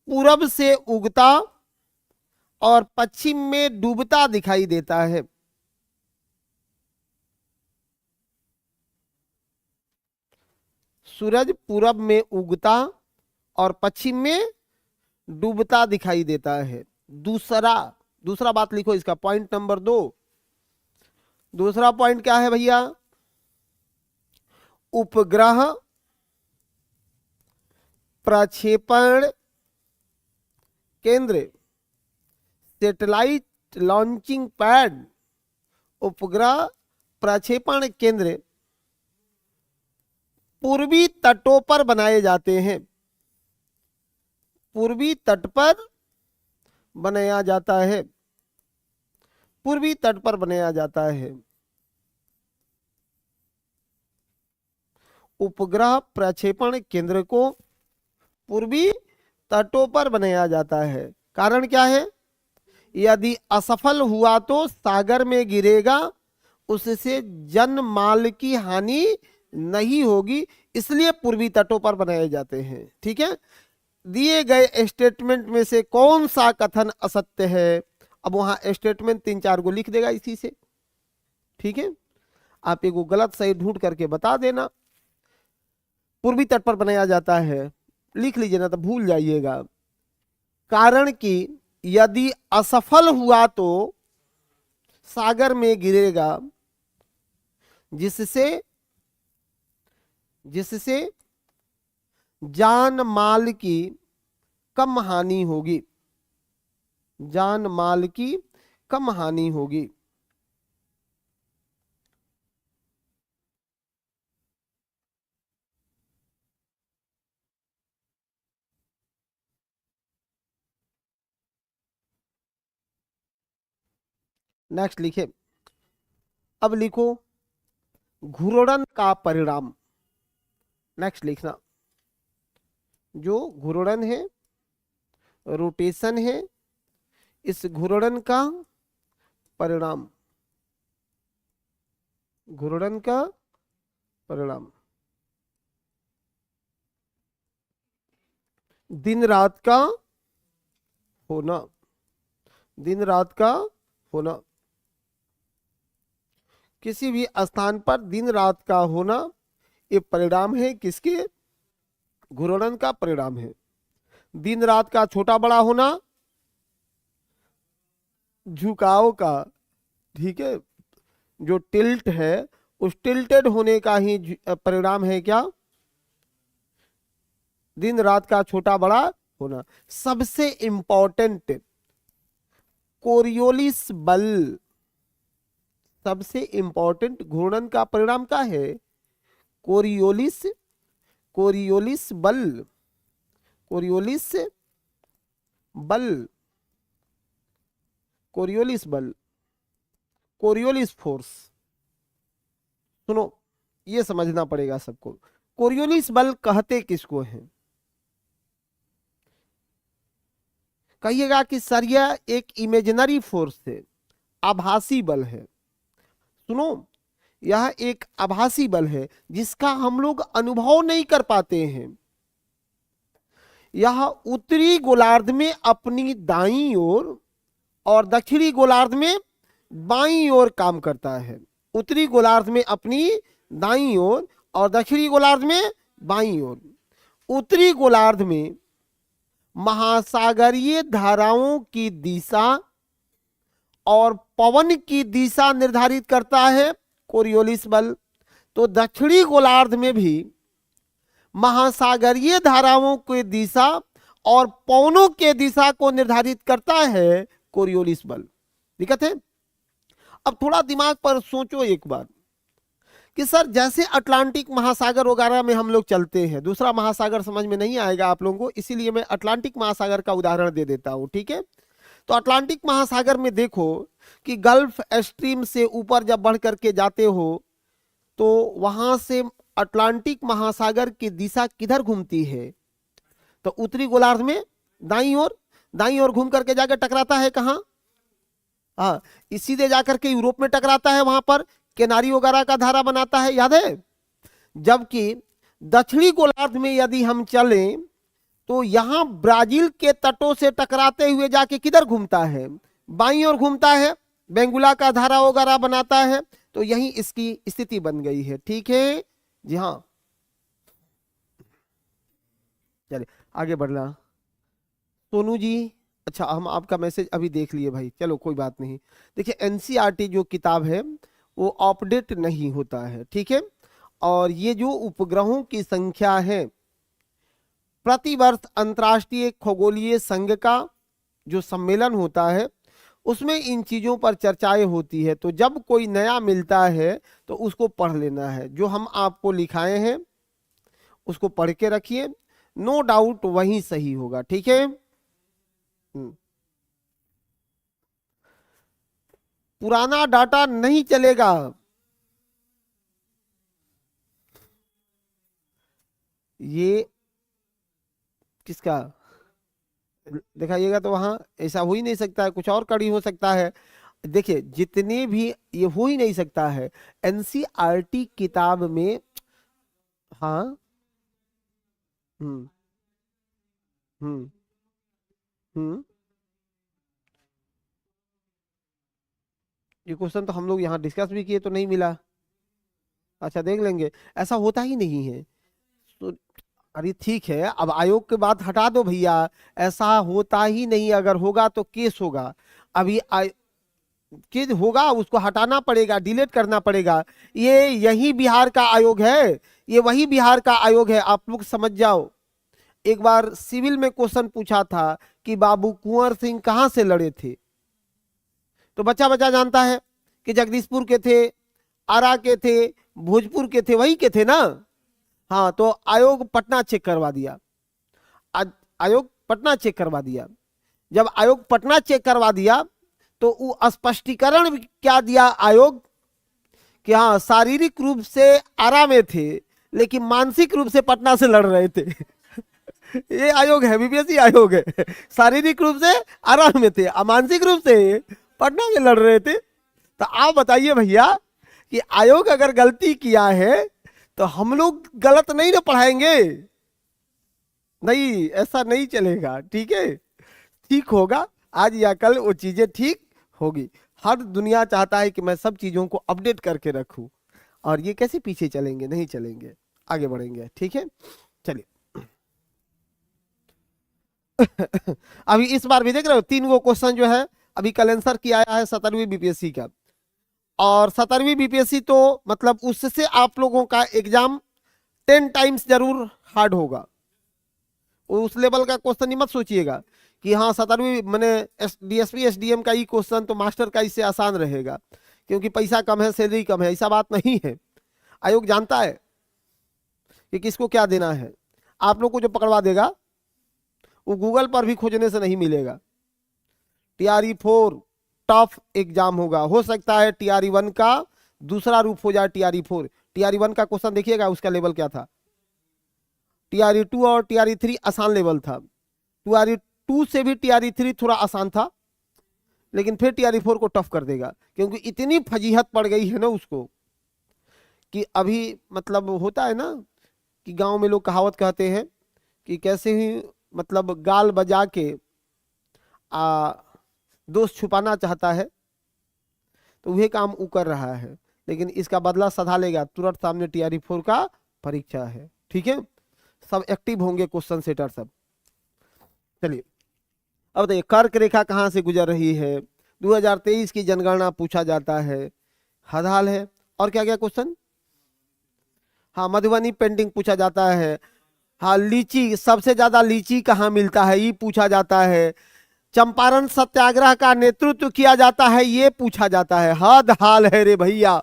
पूरब से उगता और पश्चिम में डूबता दिखाई देता है। सूरज पूरब में उगता और पश्चिम में डूबता दिखाई देता है। दूसरा दूसरा बात लिखो इसका, पॉइंट नंबर 2। दूसरा पॉइंट क्या है भैया? उपग्रह प्रक्षेपण केंद्र, सैटेलाइट लॉन्चिंग पैड, उपग्रह प्रक्षेपण केंद्र पूर्वी तटों पर बनाए जाते हैं। पूर्वी तट पर बनाया जाता है, पूर्वी तट पर बनाया जाता है। उपग्रह प्रक्षेपण केंद्र को पूर्वी तटों पर बनाया जाता है। कारण क्या है? यदि असफल हुआ तो सागर में गिरेगा, उससे जन माल की हानि नहीं होगी, इसलिए पूर्वी तटों पर बनाए जाते हैं। ठीक है, दिए गए स्टेटमेंट में से कौन सा कथन असत्य है? अब वहां स्टेटमेंट 3-4 को लिख देगा इसी से। ठीक है, आप एक गलत सही ढूंढ करके बता देना। पूर्वी तट पर बनाया जाता है, लिख लीजिए ना तो भूल जाइएगा। कारण कि यदि असफल हुआ तो सागर में गिरेगा, जिससे जिससे जान माल की कम हानि होगी, जान माल की कम हानि होगी। नेक्स्ट लिखे, अब लिखो घूर्णन का परिणाम। नेक्स्ट लिखना, जो घूर्णन है, रोटेशन है, इस घूर्णन का परिणाम, घूर्णन का परिणाम दिन रात का होना, दिन रात का होना, किसी भी स्थान पर दिन रात का होना, ये परिणाम है किसके? घूर्णन का परिणाम है। दिन रात का छोटा बड़ा होना, झुकाव का, ठीक है, जो टिल्ट है उस टिल्टेड होने का ही परिणाम है क्या? दिन रात का छोटा बड़ा होना। सबसे इंपॉर्टेंट कोरियोलिस बल, सबसे इंपॉर्टेंट घूर्णन का परिणाम क्या है? कोरियोलिस, कोरियोलिस बल, कोरियोलिस बल, कोरियोलिस बल, कोरियोलिस फोर्स। सुनो, ये समझना पड़ेगा सबको। कोरियोलिस बल कहते किसको हैं? कहिएगा कि सर यह एक इमेजिनरी फोर्स है, आभासी बल है। सुनो, यह एक आभासी बल है जिसका हम लोग अनुभव नहीं कर पाते हैं। यह उत्तरी गोलार्ध में अपनी दाईं ओर और दक्षिणी गोलार्ध में बाईं ओर काम करता है। उत्तरी गोलार्ध में अपनी दाईं ओर और दक्षिणी गोलार्ध में बाईं ओर। उत्तरी गोलार्ध में महासागरीय धाराओं की दिशा और पवन की दिशा निर्धारित करता है कोरियोलिस बल। तो दक्षिणी गोलार्ध में भी महासागरीय धाराओं की दिशा और पवनों के दिशा को निर्धारित करता है कोरियोलिस बल। दिक्कत है? अब थोड़ा दिमाग पर सोचो एक बार कि सर जैसे अटलांटिक महासागर वगैरह में हम लोग चलते हैं, दूसरा महासागर समझ में नहीं आएगा आप लोगों को, इसीलिए मैं अटलांटिक महासागर का उदाहरण दे देता हूं। ठीक है, तो अटलांटिक महासागर में देखो कि गल्फ स्ट्रीम से ऊपर जब बढ़ करके जाते हो तो वहां से अटलांटिक महासागर की दिशा किधर घूमती है? तो उत्तरी गोलार्ध में दाईं ओर घूम करके जाकर टकराता है कहाँ? हाँ, सीधे जाकर के यूरोप में टकराता है, वहां पर केनारी वगैरह का धारा बनाता है, याद है। जबकि दक्षिणी गोलार्ध में यदि हम चलें तो यहां ब्राजील के तटों से टकराते हुए जाके किधर घूमता है? बाईं ओर घूमता है, बेंगुला का धारा वगैरह बनाता है। तो यही इसकी स्थिति बन गई है। ठीक है जी, हाँ, चलिए आगे बढ़ना। सोनू जी, अच्छा, हम आपका मैसेज अभी देख लिए भाई, चलो कोई बात नहीं। देखिए एनसीईआरटी जो किताब है वो अपडेट नहीं होता है, ठीक है। और ये जो उपग्रहों की संख्या है, प्रतिवर्ष अंतर्राष्ट्रीय खगोलीय संघ का जो सम्मेलन होता है उसमें इन चीज़ों पर चर्चाएं होती है। तो जब कोई नया मिलता है तो उसको पढ़ लेना है। जो हम आपको लिखाए हैं उसको पढ़ के रखिए, नो डाउट वही सही होगा, ठीक है। पुराना डाटा नहीं चलेगा। ये किसका दिखाइएगा? तो वहां ऐसा हो ही नहीं सकता है, कुछ और कड़ी हो सकता है। देखिए जितने भी, ये हो ही नहीं सकता है एनसीईआरटी किताब में। हाँ, हम्म हम्म हम्म ये क्वेश्चन तो हम लोग यहाँ डिस्कस भी किए तो नहीं मिला। अच्छा, देख लेंगे। ऐसा होता ही नहीं है तो। अरे ठीक है, अब आयोग के बात हटा दो भैया, ऐसा होता ही नहीं। अगर होगा तो केस होगा। अभी केस होगा, उसको हटाना पड़ेगा, डिलीट करना पड़ेगा। ये यही बिहार का आयोग है, ये वही बिहार का आयोग है, आप लोग समझ जाओ। एक बार सिविल में क्वेश्चन पूछा था कि बाबू कुंवर सिंह कहां से लड़े थे, तो बच्चा बच्चा जानता है कि जगदीशपुर के थे, आरा के थे, भोजपुर के थे, वही के थे ना। हाँ, तो आयोग पटना चेक करवा दिया। आयोग पटना चेक करवा दिया। जब आयोग पटना चेक करवा दिया तो वो स्पष्टीकरण क्या दिया आयोग कि हाँ शारीरिक रूप से आरा में थे लेकिन मानसिक रूप से पटना से लड़ रहे थे। ये आयोग है, बीपीएससी आयोग है। शारीरिक रूप से आरा में थे, मानसिक रूप से पटना में लड़ रहे थे। तो आप बताइए भैया कि आयोग अगर गलती किया है तो हम लोग गलत नहीं ना पढ़ाएंगे? नहीं, ऐसा नहीं चलेगा, ठीक है। ठीक होगा, आज या कल वो चीजें ठीक होगी। हर दुनिया चाहता है कि मैं सब चीजों को अपडेट करके रखूं, और ये कैसे पीछे चलेंगे? नहीं चलेंगे, आगे बढ़ेंगे, ठीक है। चलिए अभी इस बार भी देख रहे हो 3 गो क्वेश्चन जो है अभी कल आंसर किया आया है 17वीं बीपीएससी का। और 17वीं बीपीएससी तो मतलब उससे आप लोगों का एग्जाम 10 टाइम्स जरूर हार्ड होगा। उस लेवल का क्वेश्चन ही मत सोचिएगा कि हाँ 17वीं मैंने डीएसपी एसडीएम का ही क्वेश्चन तो मास्टर का इससे आसान रहेगा क्योंकि पैसा कम है, सैलरी कम है, ऐसा बात नहीं है। आयोग जानता है कि किसको क्या देना है। आप लोग को जो पकड़वा देगा वो गूगल पर भी खोजने से नहीं मिलेगा। TRE4 टफ एग्जाम होगा, हो सकता है TRE1 का दूसरा रूप हो जाए TRE4। TRE1 का क्वेश्चन देखिएगा उसका लेवल क्या था। TRE2 और TRE3 आसान लेवल था, TRE2 से भी TRE3 थोड़ा आसान था, लेकिन फिर TRE4 को टफ कर देगा क्योंकि इतनी फजीहत पड़ गई है ना उसको कि अभी मतलब होता है ना कि गांव में लोग कहावत कहते हैं कि कैसे ही मतलब गाल बजा के दोष छुपाना चाहता है, तो वही काम वो कर रहा है। लेकिन इसका बदला सधा लेगा, तुरंत सामने TRE4 का परीक्षा है, ठीक है। सब एक्टिव होंगे क्वेश्चन सेटर सब। चलिए अब बताइए कर्क रेखा कहाँ से गुजर रही है? 2023 की जनगणना पूछा जाता है, हद हाल है। और क्या क्या क्वेश्चन? हाँ, मधुबनी पेंटिंग पूछा जाता है। हाँ, लीची, सबसे ज्यादा लीची कहाँ मिलता है ये पूछा जाता है। चंपारण सत्याग्रह का नेतृत्व किया जाता है ये पूछा जाता है। हद हाल है रे भैया।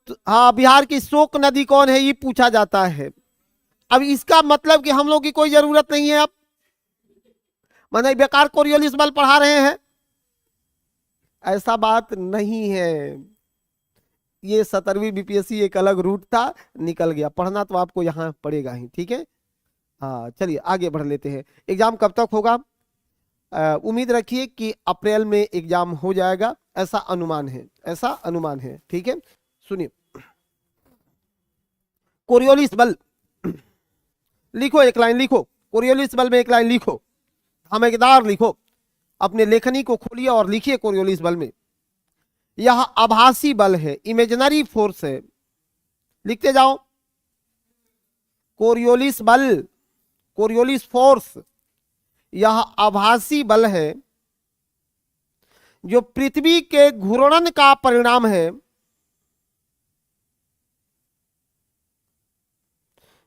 तो हाँ, बिहार की शोक नदी कौन है ये पूछा जाता है। अब इसका मतलब कि हम लोग की कोई जरूरत नहीं है अब, मतलब बेकार कोरियोलिस बल पढ़ा रहे हैं, ऐसा बात नहीं है। ये 17वीं बीपीएससी एक अलग रूट था, निकल गया। पढ़ना तो आपको यहाँ पड़ेगा ही, ठीक है। हाँ चलिए आगे बढ़ लेते हैं। एग्जाम कब तक होगा? उम्मीद रखिए कि अप्रैल में एग्जाम हो जाएगा, ऐसा अनुमान है, ऐसा अनुमान है, ठीक है। सुनिए, कोरियोलिस बल लिखो, एक लाइन लिखो, कोरियोलिस बल में एक लाइन लिखो, धमाकेदार लिखो, अपने लेखनी को खोलिए और लिखिए कोरियोलिस बल में। यह आभासी बल है, इमेजिनरी फोर्स है, लिखते जाओ। कोरियोलिस बल, कोरियोलिस फोर्स, यह आभासी बल है जो पृथ्वी के घूर्णन का परिणाम है,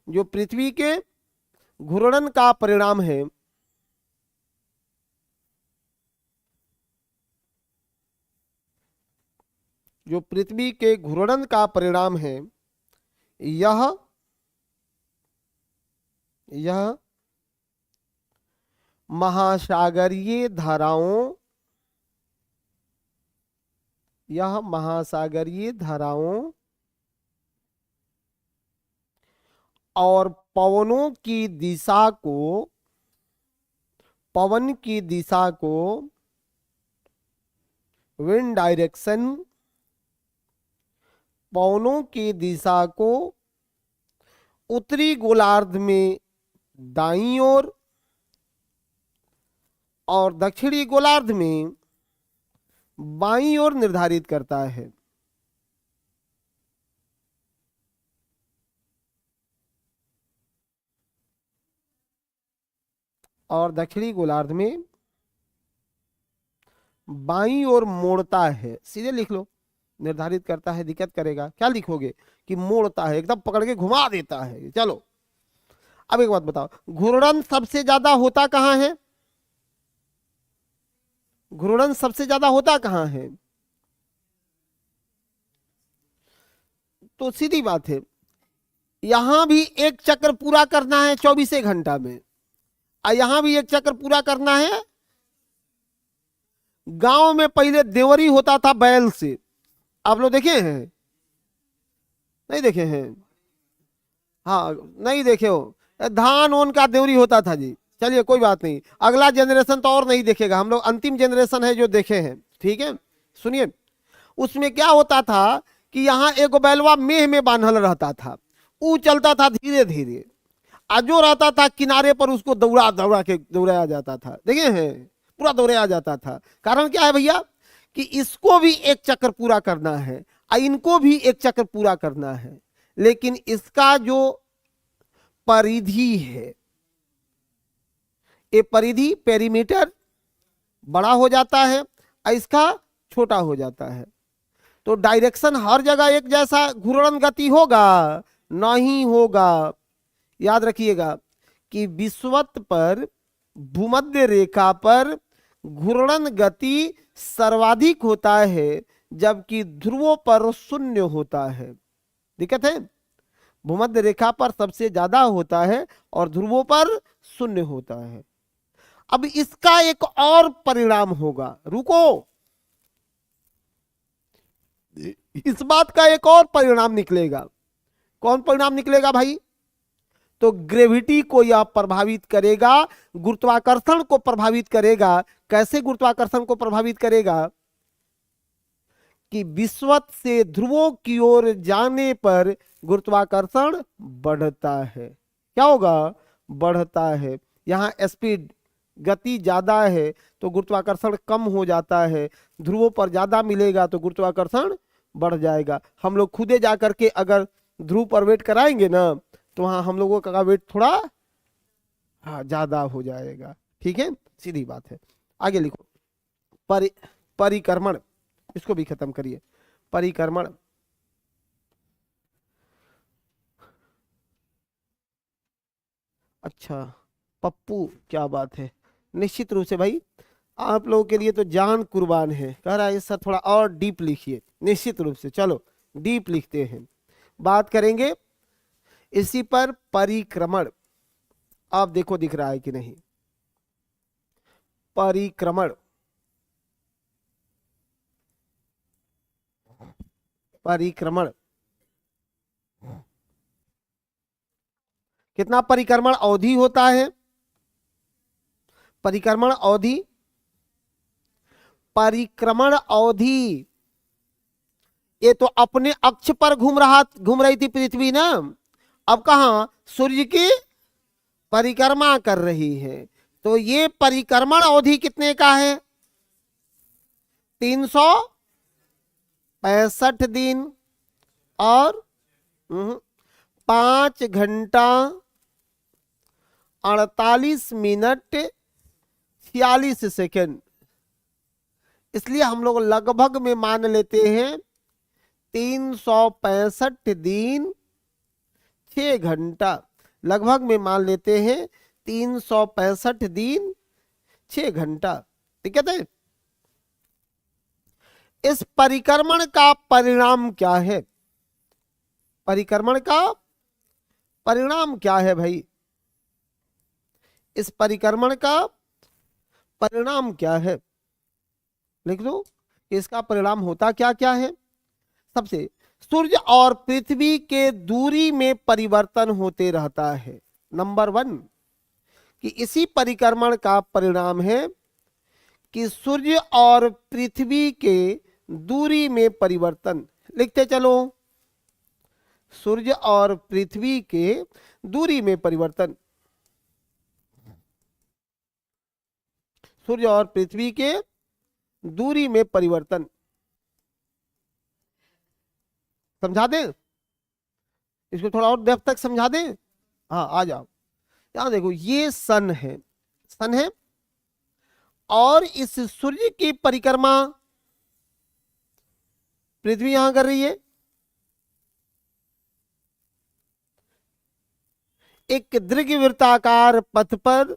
जो पृथ्वी के घूर्णन का परिणाम है। जो पृथ्वी के घूर्णन का परिणाम है, यह महासागरीय धाराओं, यह महासागरीय धाराओं और पवनों की दिशा को, पवन की दिशा को, विंड डायरेक्शन, पवनों की दिशा को उत्तरी गोलार्ध में दाईं ओर और दक्षिणी गोलार्ध में बाईं ओर निर्धारित करता है। और दक्षिणी गोलार्ध में बाईं ओर मोड़ता है, सीधे लिख लो, निर्धारित करता है, दिक्कत करेगा, क्या लिखोगे कि मोड़ता है, एकदम पकड़ के घुमा देता है। चलो अब एक बात बताओ, घूर्णन सबसे ज्यादा होता कहां है? घूर्णन सबसे ज्यादा होता कहां है? तो सीधी बात है, यहां भी एक चक्र पूरा करना है 24 घंटा में, और यहां भी एक चक्र पूरा करना है। गांव में पहले देवरी होता था बैल से, आप लोग देखे हैं? नहीं देखे हैं? हाँ नहीं देखे हो, धान ओन का देवरी होता था जी। चलिए कोई बात नहीं, अगला जनरेशन तो और नहीं देखेगा, हम लोग अंतिम जनरेशन है जो देखे हैं, ठीक है। सुनिए, उसमें क्या होता था कि यहाँ एक बैलवा मेह में बांधल रहता था, वो चलता था धीरे धीरे, और जो रहता था किनारे पर उसको दौड़ा दौड़ा के दौड़ाया जाता था, देखे हैं? पूरा दौड़ाया जाता था। कारण क्या है भैया कि इसको भी एक चक्कर पूरा करना है और इनको भी एक चक्कर पूरा करना है, लेकिन इसका जो परिधि है, ये परिधि पेरीमीटर बड़ा हो जाता है और इसका छोटा हो जाता है। तो डायरेक्शन हर जगह एक जैसा घूर्णन गति होगा? नहीं होगा। याद रखिएगा कि विषुवत पर, भूमध्य रेखा पर घूर्णन गति सर्वाधिक होता है, जबकि ध्रुवों पर शून्य होता है। दिक्कत है? भूमध्य रेखा पर सबसे ज्यादा होता है और ध्रुवों पर शून्य होता है। अब इसका एक और परिणाम होगा, रुको, इस बात का एक और परिणाम निकलेगा। कौन परिणाम निकलेगा भाई? तो ग्रेविटी को यह प्रभावित करेगा, गुरुत्वाकर्षण को प्रभावित करेगा। कैसे गुरुत्वाकर्षण को प्रभावित करेगा? कि विषुवत से ध्रुवों की ओर जाने पर गुरुत्वाकर्षण बढ़ता है। क्या होगा? बढ़ता है। यहां स्पीड, गति ज्यादा है तो गुरुत्वाकर्षण कम हो जाता है, ध्रुवों पर ज्यादा मिलेगा तो गुरुत्वाकर्षण बढ़ जाएगा। हम लोग खुदे जाकर के अगर ध्रुव पर वेट कराएंगे ना, तो वहां हम लोगों का वेट थोड़ा ज्यादा हो जाएगा, ठीक है, सीधी बात है। आगे लिखो, परिक्रमण, इसको भी खत्म करिए। परिक्रमण, अच्छा पप्पू, क्या बात है, निश्चित रूप से भाई आप लोगों के लिए तो जान कुर्बान है। कह रहा है सर थोड़ा और डीप लिखिए, निश्चित रूप से, चलो डीप लिखते हैं, बात करेंगे इसी पर। परिक्रमण, आप देखो दिख रहा है कि नहीं? परिक्रमण, परिक्रमण। कितना परिक्रमण अवधि होता है? परिक्रमण अवधि, परिक्रमण अवधि, ये तो अपने अक्ष पर घूम रही थी पृथ्वी ना, अब कहा सूर्य की परिक्रमा कर रही है। तो ये परिक्रमण अवधि कितने का है? 365 दिन और 5 घंटा 48 मिनट 46 सेकेंड। इसलिए हम लोग लगभग में मान लेते हैं 365 दिन 6 घंटा, लगभग में मान लेते हैं 365 दिन 6 घंटा। ठीक है? इस परिक्रमण का परिणाम क्या है? परिक्रमण का परिणाम क्या है भाई? इस परिक्रमण का परिणाम क्या है? लिख दो, इसका परिणाम होता क्या क्या है। सबसे, सूर्य और पृथ्वी के दूरी में परिवर्तन होते रहता है। नंबर 1 कि इसी परिक्रमण का परिणाम है कि सूर्य और पृथ्वी के दूरी में परिवर्तन। लिखते चलो, सूर्य और पृथ्वी के दूरी में परिवर्तन। सूर्य और पृथ्वी के दूरी में परिवर्तन। समझा दें इसको, थोड़ा और डेप्थ तक समझा दें। हाँ आ जाओ। यहां देखो, ये सन है, सन है, और इस सूर्य की परिक्रमा पृथ्वी यहां कर रही है। एक दीर्घवृत्ताकार पथ पर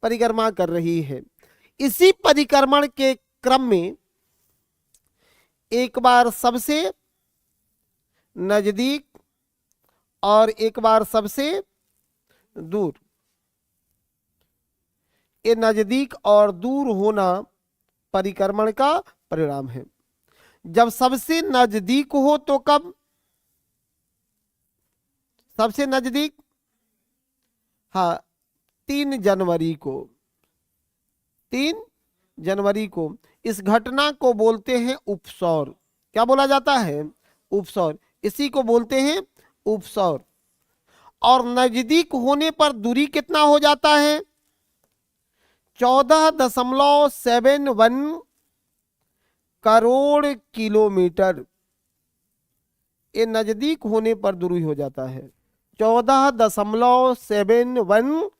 परिक्रमा कर रही है। इसी परिक्रमण के क्रम में एक बार सबसे नजदीक और एक बार सबसे दूर, ये नजदीक और दूर होना परिक्रमण का परिणाम है। जब सबसे नजदीक हो तो कब? सबसे नजदीक, हाँ, 3 जनवरी को। 3 जनवरी को इस घटना को बोलते हैं उपसौर। क्या बोला जाता है? उपसौर। इसी को बोलते हैं उपसौर। और नजदीक होने पर दूरी कितना हो जाता है? 14.71 करोड़ किलोमीटर। ये नजदीक होने पर दूरी हो जाता है 14.71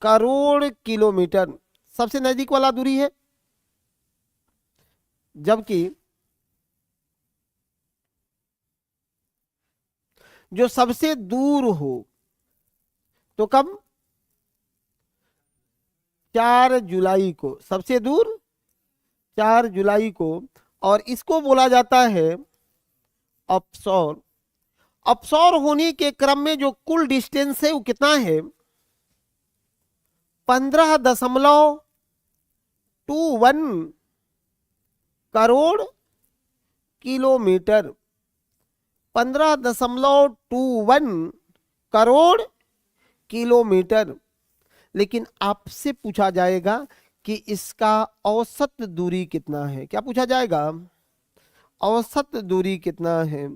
करोड़ किलोमीटर, सबसे नजदीक वाला दूरी है। जबकि जो सबसे दूर हो तो कब? 4 जुलाई को, सबसे दूर 4 जुलाई को। और इसको बोला जाता है अपसौर। अपसौर होने के क्रम में जो कुल डिस्टेंस है वो कितना है? 15.21 करोड़ किलोमीटर। 15.21 करोड़ किलोमीटर। लेकिन आपसे पूछा जाएगा कि इसका औसत दूरी कितना है। क्या पूछा जाएगा? औसत दूरी कितना है?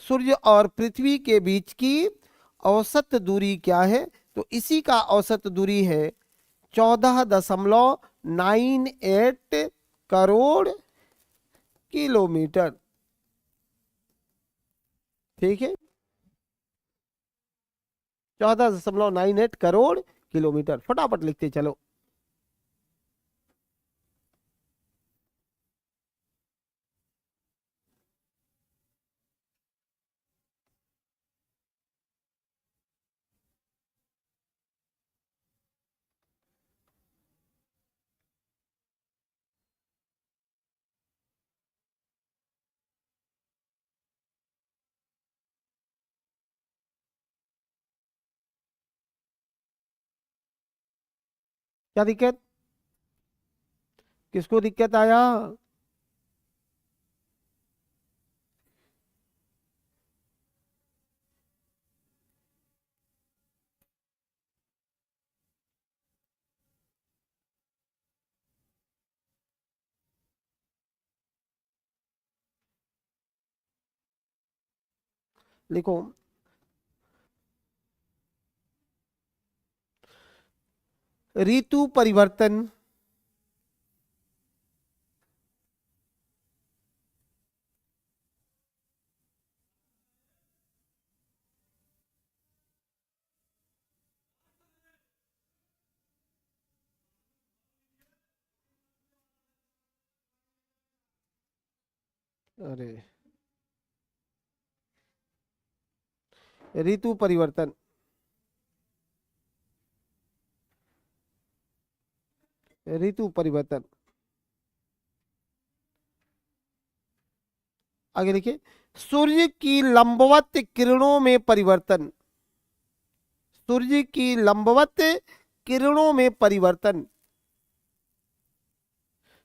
सूर्य और पृथ्वी के बीच की औसत दूरी क्या है? तो इसी का औसत दूरी है 14.98 करोड़ किलोमीटर। ठीक है, 14.98 करोड़ किलोमीटर। फटाफट लिखते चलो। क्या दिक्कत? किसको दिक्कत आया? लिखो, ऋतु परिवर्तन अरे ऋतु परिवर्तन, ऋतु परिवर्तन, आगे लिखिए, सूर्य की लंबवत किरणों में परिवर्तन, सूर्य की लंबवत किरणों में परिवर्तन,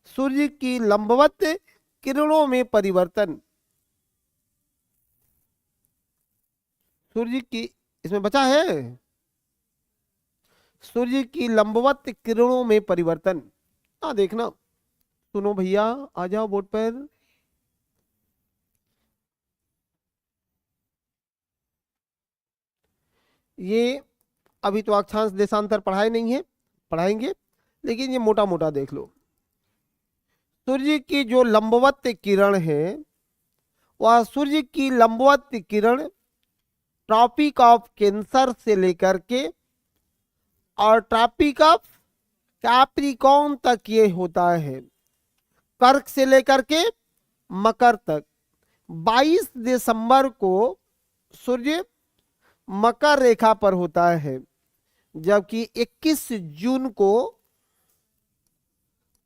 सूर्य की लंबवत किरणों में परिवर्तन, सूर्य की, इसमें बचा है, सूर्य की लंबवत किरणों में परिवर्तन। हाँ देखना, सुनो भैया, आ जाओ बोर्ड पर। ये अभी तो अक्षांश देशांतर पढ़ाए नहीं है, पढ़ाएंगे, लेकिन ये मोटा मोटा देख लो। सूर्य की जो लंबवत किरण है, वह सूर्य की लंबवत किरण ट्रॉपिक ऑफ कैंसर से लेकर के और ट्रॉपिक ऑफ कैप्रिकॉर्न तक ये होता है, कर्क से लेकर के मकर तक। 22 दिसंबर को सूर्य मकर रेखा पर होता है, जबकि 21 जून को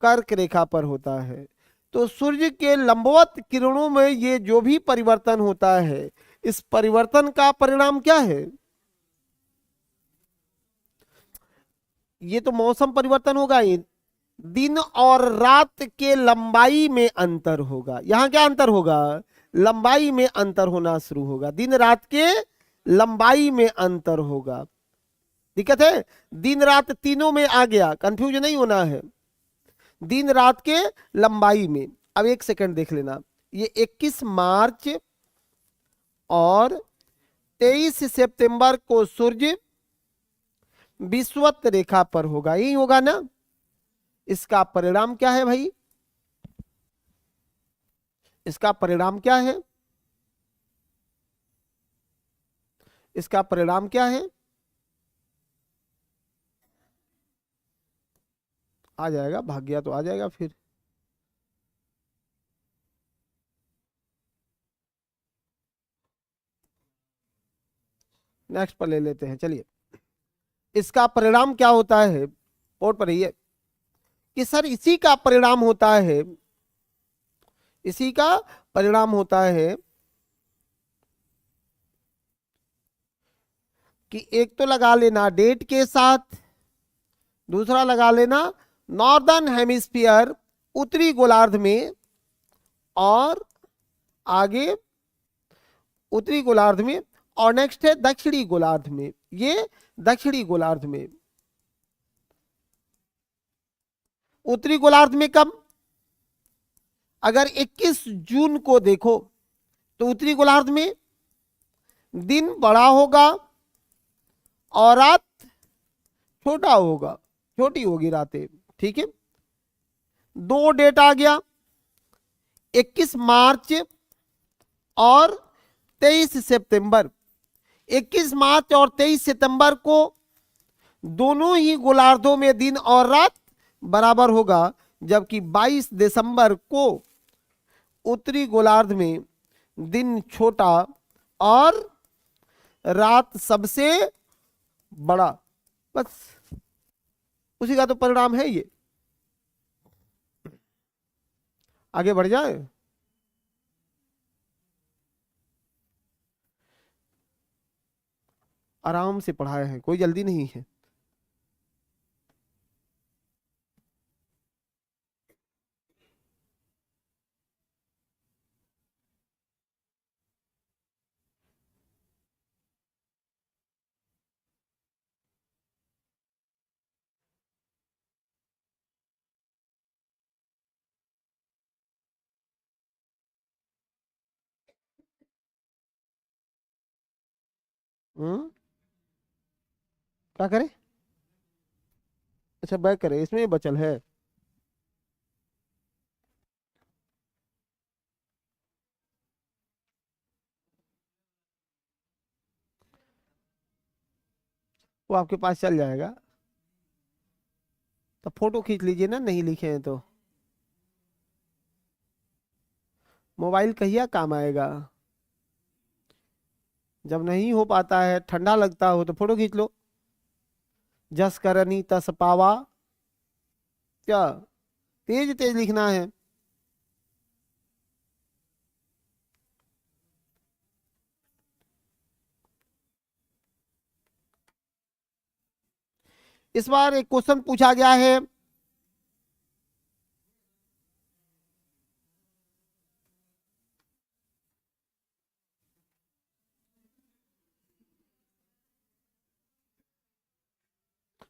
कर्क रेखा पर होता है। तो सूर्य के लंबवत किरणों में ये जो भी परिवर्तन होता है, इस परिवर्तन का परिणाम क्या है? ये तो मौसम परिवर्तन होगा ही, दिन और रात के लंबाई में अंतर होगा। यहां क्या अंतर होगा? लंबाई में अंतर होना शुरू होगा, दिन रात के लंबाई में अंतर होगा। दिक्कत है, दिन रात तीनों में आ गया, कंफ्यूज नहीं होना है, दिन रात के लंबाई में। अब एक सेकंड देख लेना, ये 21 मार्च और 23 सितंबर को सूर्य विषुवत रेखा पर होगा, यही होगा ना? इसका परिणाम क्या है भाई? इसका परिणाम क्या है? इसका परिणाम क्या है? आ जाएगा, भाग्या तो आ जाएगा फिर। नेक्स्ट पर ले लेते हैं, चलिए। इसका परिणाम क्या होता है, बोर्ड पर ही है कि सर इसी का परिणाम होता है, इसी का परिणाम होता है कि एक तो लगा लेना डेट के साथ, दूसरा लगा लेना नॉर्दर्न हेमिस्फीयर उत्तरी गोलार्ध में, और आगे उत्तरी गोलार्ध में, और नेक्स्ट है दक्षिणी गोलार्ध में। ये दक्षिणी गोलार्ध में, उत्तरी गोलार्ध में कब? अगर 21 जून को देखो तो उत्तरी गोलार्ध में दिन बड़ा होगा और रात छोटा होगा, छोटी होगी रातें, ठीक है। दो डेट आ गया, 21 मार्च और 23 सितंबर। 21 मार्च और 23 सितंबर को दोनों ही गोलार्धों में दिन और रात बराबर होगा, जबकि 22 दिसंबर को उत्तरी गोलार्ध में दिन छोटा और रात सबसे बड़ा। बस उसी का तो परिणाम है ये। आगे बढ़ जाए, आराम से पढ़ाए हैं, कोई जल्दी नहीं है। क्या करे? अच्छा बैक करे, इसमें बचल है। वो आपके पास चल जाएगा। तो फोटो खींच लीजिए ना, नहीं लिखे हैं तो। मोबाइल कहिया काम आएगा? जब नहीं हो पाता है, ठंडा लगता हो तो फोटो खींच लो। जस करनी तस पावा। क्या? तेज तेज लिखना है। इस बार एक क्वेश्चन पूछा गया है।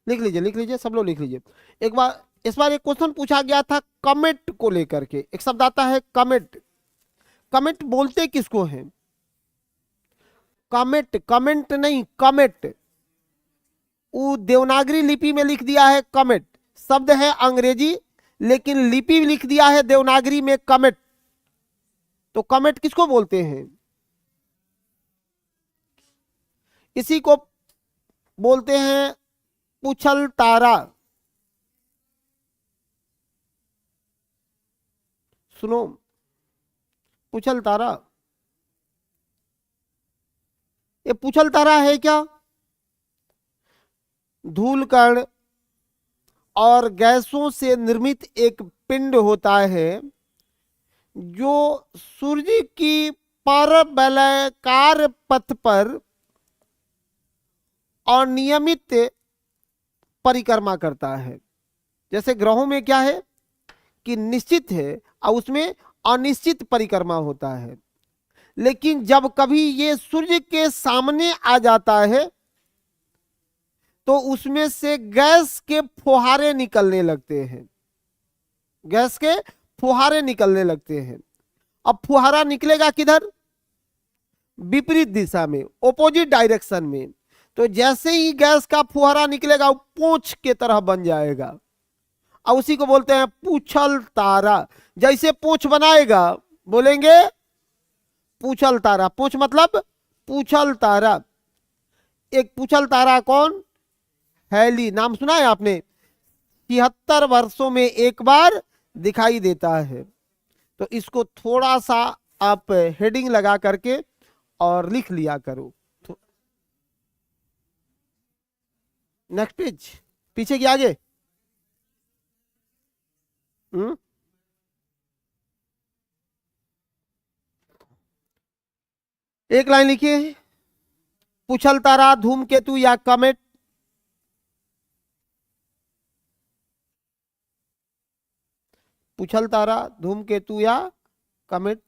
लिख लीजिए, लिख लीजिए, सब लोग लिख लीजिए। एक बार इस बार एक क्वेश्चन पूछा गया था कमेट को लेकर के। एक शब्द आता है कमेट। कमेट बोलते किसको हैं? कमेट, कमेंट नहीं, कमेट। वो देवनागरी लिपि में लिख दिया है कमेट। शब्द है अंग्रेजी, लेकिन लिपि लिख दिया है देवनागरी में कमेट। तो कमेट किसको बोलते हैं? इसी को बोलते हैं पूछल तारा। सुनो, पूछल तारा। ये पूछल तारा है क्या? धूल कण और गैसों से निर्मित एक पिंड होता है जो सूर्य की परवलयाकार पथ पर अनियमित परिक्रमा करता है। जैसे ग्रहों में क्या है कि निश्चित है और उसमें अनिश्चित परिक्रमा होता है, लेकिन जब कभी ये सूर्य के सामने आ जाता है तो उसमें से गैस के फुहारे निकलने लगते हैं। गैस के फुहारे निकलने लगते हैं। अब फुहारा निकलेगा किधर? विपरीत दिशा में, ऑपोजिट डायरेक्शन में। तो जैसे ही गैस का फुहारा निकलेगा वो पूंछ के तरह बन जाएगा और उसी को बोलते हैं पूछल तारा। जैसे पूंछ बनाएगा, बोलेंगे पूछल तारा। पूंछ मतलब पूछल तारा। एक पूछल तारा कौन? हैली। नाम सुना है आपने? 76 वर्षों में एक बार दिखाई देता है। तो इसको थोड़ा सा आप हेडिंग लगा करके और लिख लिया करो। नेक्स्ट पेज, पीछे की आगे। हम्म एक लाइन लिखिए। पूछल तारा, धूमकेतु या कमेट। पूछल तारा, धूमकेतु या कमेट।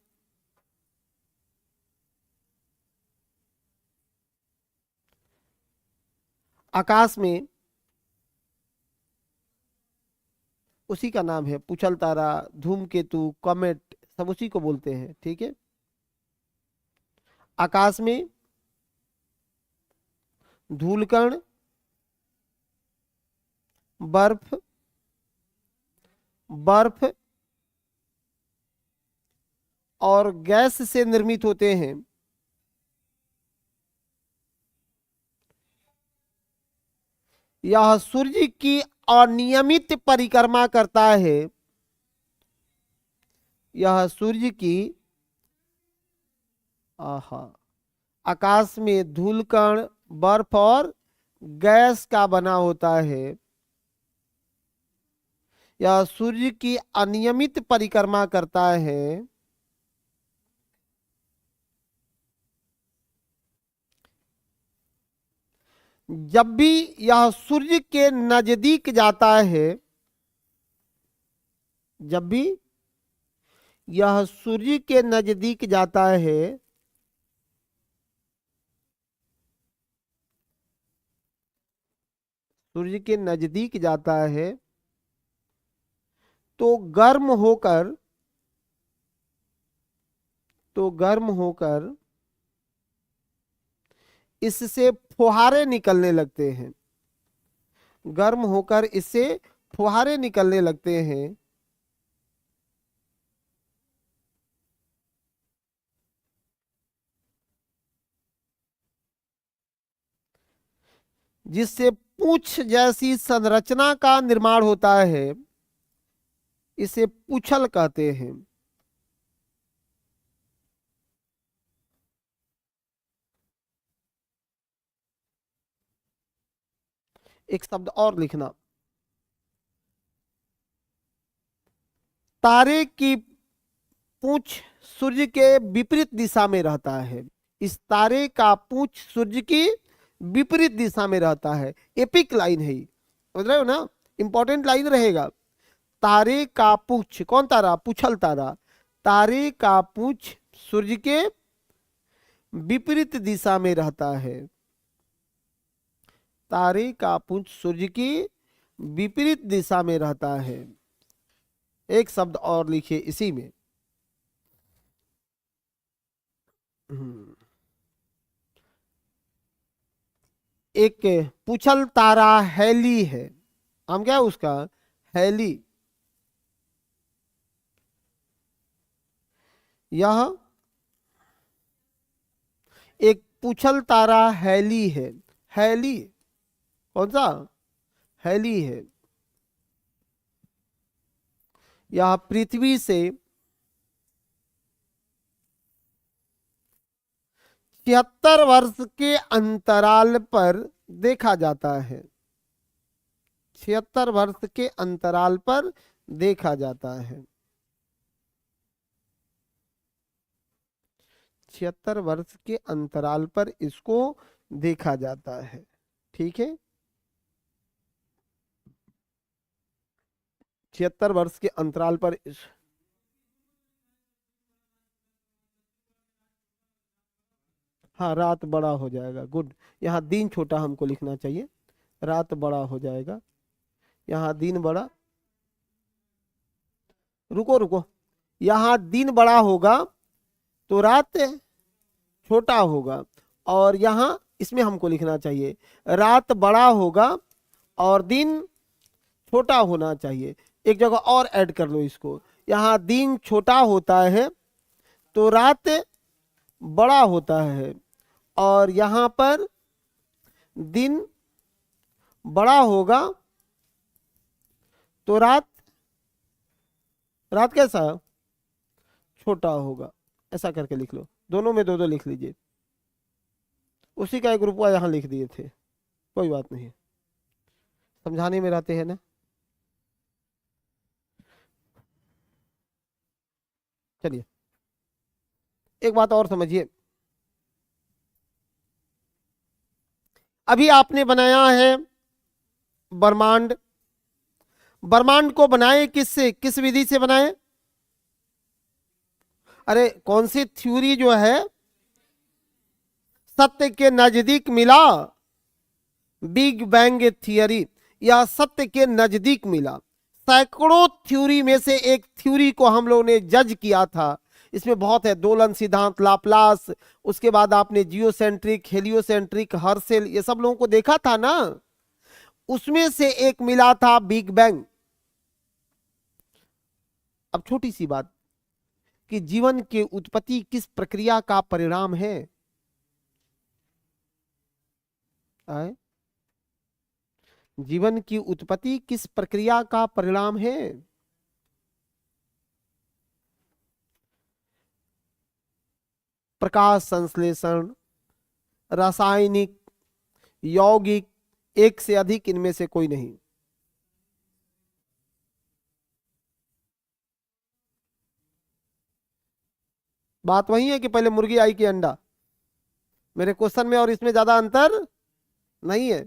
आकाश में उसी का नाम है। पूछल तारा, धूमकेतु, कमेट, सब उसी को बोलते हैं। ठीक है। आकाश में धूलकण, बर्फ, बर्फ और गैस से निर्मित होते हैं। यह सूर्य की अनियमित परिक्रमा करता है। यह सूर्य की आकाश में धूलकण, बर्फ और गैस का बना होता है। यह सूर्य की अनियमित परिक्रमा करता है। जब भी यह सूर्य के नजदीक जाता है, जब भी यह सूर्य के नजदीक जाता है, सूर्य के नजदीक जाता है तो गर्म होकर, तो गर्म होकर इससे फुहारे निकलने लगते हैं, गर्म होकर इससे फुहारे निकलने लगते हैं। जिससे पूंछ जैसी संरचना का निर्माण होता है, इसे पूछल कहते हैं। एक शब्द और लिखना, तारे की पूंछ सूर्य के विपरीत दिशा में रहता है। इस तारे का पूंछ सूर्य की विपरीत दिशा में रहता है। एपिक लाइन है ये, समझ रहे हो ना, इंपॉर्टेंट लाइन रहेगा। तारे का पूंछ, कौन तारा? पूछल तारा। तारे का पूंछ सूर्य के विपरीत दिशा में रहता है। तारे का पूंछ सूर्य की विपरीत दिशा में रहता है। एक शब्द और लिखिए इसी में। एक पूछल तारा हैली है। हम क्या है उसका? हैली। यह एक पूछल तारा हैली है। हैली कौन सा? हैली है। यह पृथ्वी से 76 वर्ष के अंतराल पर देखा जाता है। 76 वर्ष के अंतराल पर देखा जाता है। 76 वर्ष के अंतराल पर इसको देखा जाता है। ठीक है, 76 वर्ष के अंतराल पर हाँ, रात बड़ा हो जाएगा। गुड। यहाँ दिन छोटा हमको लिखना चाहिए, रात बड़ा हो जाएगा। यहाँ दिन बड़ा, रुको रुको, यहाँ दिन बड़ा होगा तो रात छोटा होगा। और यहाँ इसमें हमको लिखना चाहिए रात बड़ा होगा और दिन छोटा होना चाहिए। एक जगह और ऐड कर लो इसको। यहाँ दिन छोटा होता है तो रात बड़ा होता है, और यहाँ पर दिन बड़ा होगा तो रात रात कैसा? छोटा होगा। ऐसा करके लिख लो, दोनों में दो दो लिख लीजिए। उसी का एक रुपया यहाँ लिख दिए थे, कोई बात नहीं, समझाने में रहते हैं ना। चलिए एक बात और समझिए। अभी आपने बनाया है ब्रह्मांड। ब्रह्मांड को बनाए किससे, किस विधि से बनाए? अरे कौन सी थ्योरी जो है सत्य के नजदीक मिला? बिग बैंग थियरी, या सत्य के नजदीक मिला। सैकड़ों थ्योरी में से एक थ्योरी को हम लोगों ने जज किया था। इसमें बहुत है, दोलन सिद्धांत, लाप्लास, उसके बाद आपने जियोसेंट्रिक, हेलियोसेंट्रिक, हर्सेल, ये सब लोगों को देखा था ना। उसमें से एक मिला था बिग बैंग। अब छोटी सी बात कि जीवन की उत्पत्ति किस प्रक्रिया का परिणाम है? आए? जीवन की उत्पत्ति किस प्रक्रिया का परिणाम है? प्रकाश संश्लेषण, रासायनिक, यौगिक, एक से अधिक, इनमें से कोई नहीं। बात वही है कि पहले मुर्गी आई कि अंडा। मेरे क्वेश्चन में और इसमें ज्यादा अंतर नहीं है।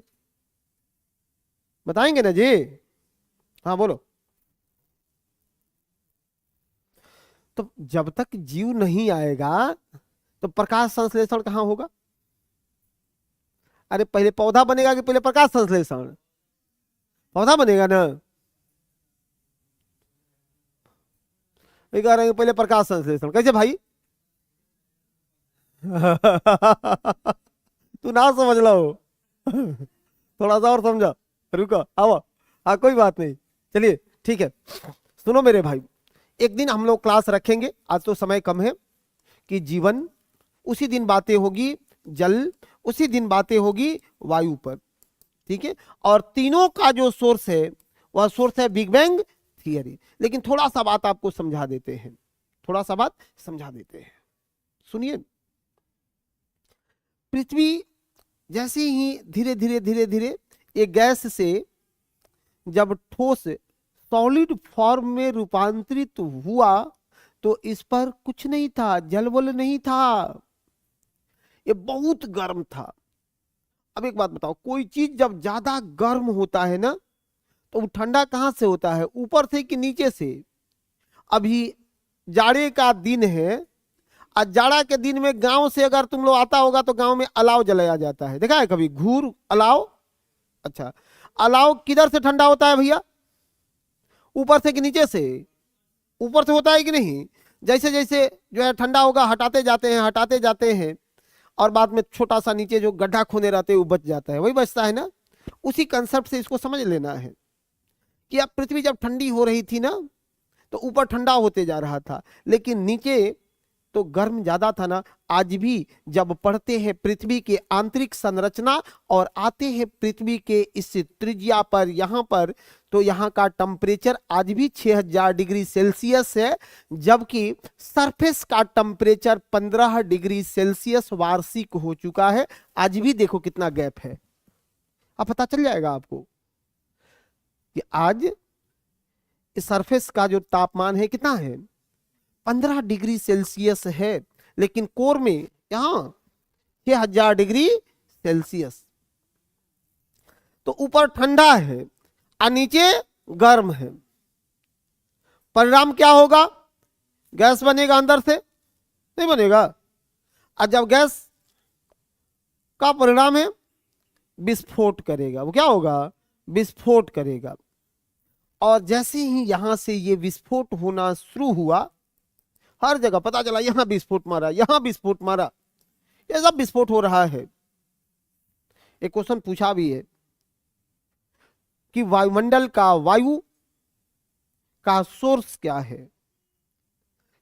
बताएंगे ना जी? हाँ बोलो। तो जब तक जीव नहीं आएगा तो प्रकाश संश्लेषण कहाँ होगा? अरे पहले पौधा बनेगा कि पहले प्रकाश संश्लेषण? पौधा बनेगा ना। ये कह रहे हैं पहले प्रकाश संश्लेषण, कैसे भाई? तू ना समझ लो। थोड़ा सा और समझा, रुको आओ। हाँ कोई बात नहीं, चलिए ठीक है। सुनो मेरे भाई, एक दिन हम लोग क्लास रखेंगे, आज तो समय कम है, कि जीवन, उसी दिन बातें होगी जल, उसी दिन बातें होगी वायु पर, ठीक है। और तीनों का जो सोर्स है वह सोर्स है बिग बैंग थियरी। लेकिन थोड़ा सा बात आपको समझा देते हैं, थोड़ा सा बात समझा देते हैं, सुनिए। पृथ्वी जैसे ही धीरे धीरे धीरे धीरे एक गैस से जब ठोस सॉलिड फॉर्म में रूपांतरित हुआ तो इस पर कुछ नहीं था, जलवल नहीं था, ये बहुत गर्म था। अब एक बात बताओ, कोई चीज जब ज्यादा गर्म होता है ना तो वो ठंडा कहां से होता है, ऊपर से कि नीचे से? अभी जाड़े का दिन है, आज जाड़ा के दिन में गांव से अगर तुम लोग आता होगा तो गांव में अलाव जलाया जाता है, देखा है कभी घूर अलाव? अच्छा, अलाव किधर से ठंडा होता है भैया, ऊपर से कि नीचे से? ऊपर से होता है कि नहीं? जैसे जैसे जो है ठंडा होगा हटाते जाते हैं, हटाते जाते हैं, और बाद में छोटा सा नीचे जो गड्ढा खोने रहते हैं वो बच जाता है, वही बचता है ना। उसी कंसेप्ट से इसको समझ लेना है कि अब पृथ्वी जब ठंडी हो रही थी ना तो ऊपर ठंडा होते जा रहा था, लेकिन नीचे तो गर्म ज्यादा था ना। आज भी जब पढ़ते हैं पृथ्वी के आंतरिक संरचना और आते हैं पृथ्वी के इस त्रिज्या पर, यहाँ पर, तो यहाँ का टेम्परेचर आज भी 6000 डिग्री सेल्सियस है, जबकि सरफेस का टेम्परेचर 15 डिग्री सेल्सियस वार्षिक हो चुका है। आज भी देखो कितना गैप है, अब पता चल जाएगा आपको कि आज इस सरफेस का जो तापमान है कितना है, 15 डिग्री सेल्सियस है, लेकिन कोर में यहां 6000 डिग्री सेल्सियस। तो ऊपर ठंडा है और नीचे गर्म है, परिणाम क्या होगा? गैस बनेगा अंदर से? नहीं बनेगा। और जब गैस का परिणाम है विस्फोट करेगा, वो क्या होगा? विस्फोट करेगा। और जैसे ही यहां से ये विस्फोट होना शुरू हुआ, हर जगह पता चला यहां विस्फोट मारा, यहां विस्फोट मारा, ये सब विस्फोट हो रहा है। एक क्वेश्चन पूछा भी है कि वायुमंडल का वायु का सोर्स क्या है,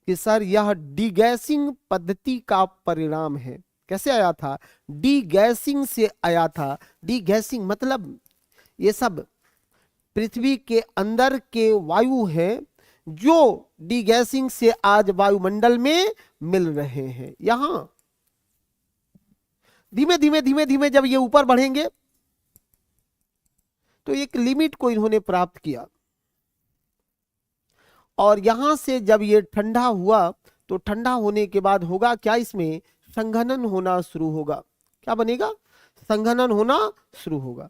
कि सर यह डीगैसिंग पद्धति का परिणाम है। कैसे आया था? डीगैसिंग से आया था। डीगैसिंग मतलब ये सब पृथ्वी के अंदर के वायु हैं जो डीगैसिंग से आज वायुमंडल में मिल रहे हैं। यहां धीमे धीमे धीमे धीमे जब ये ऊपर बढ़ेंगे तो एक लिमिट को इन्होंने प्राप्त किया, और यहां से जब ये ठंडा हुआ तो ठंडा होने के बाद होगा क्या, इसमें संघनन होना शुरू होगा। क्या बनेगा? संघनन होना शुरू होगा।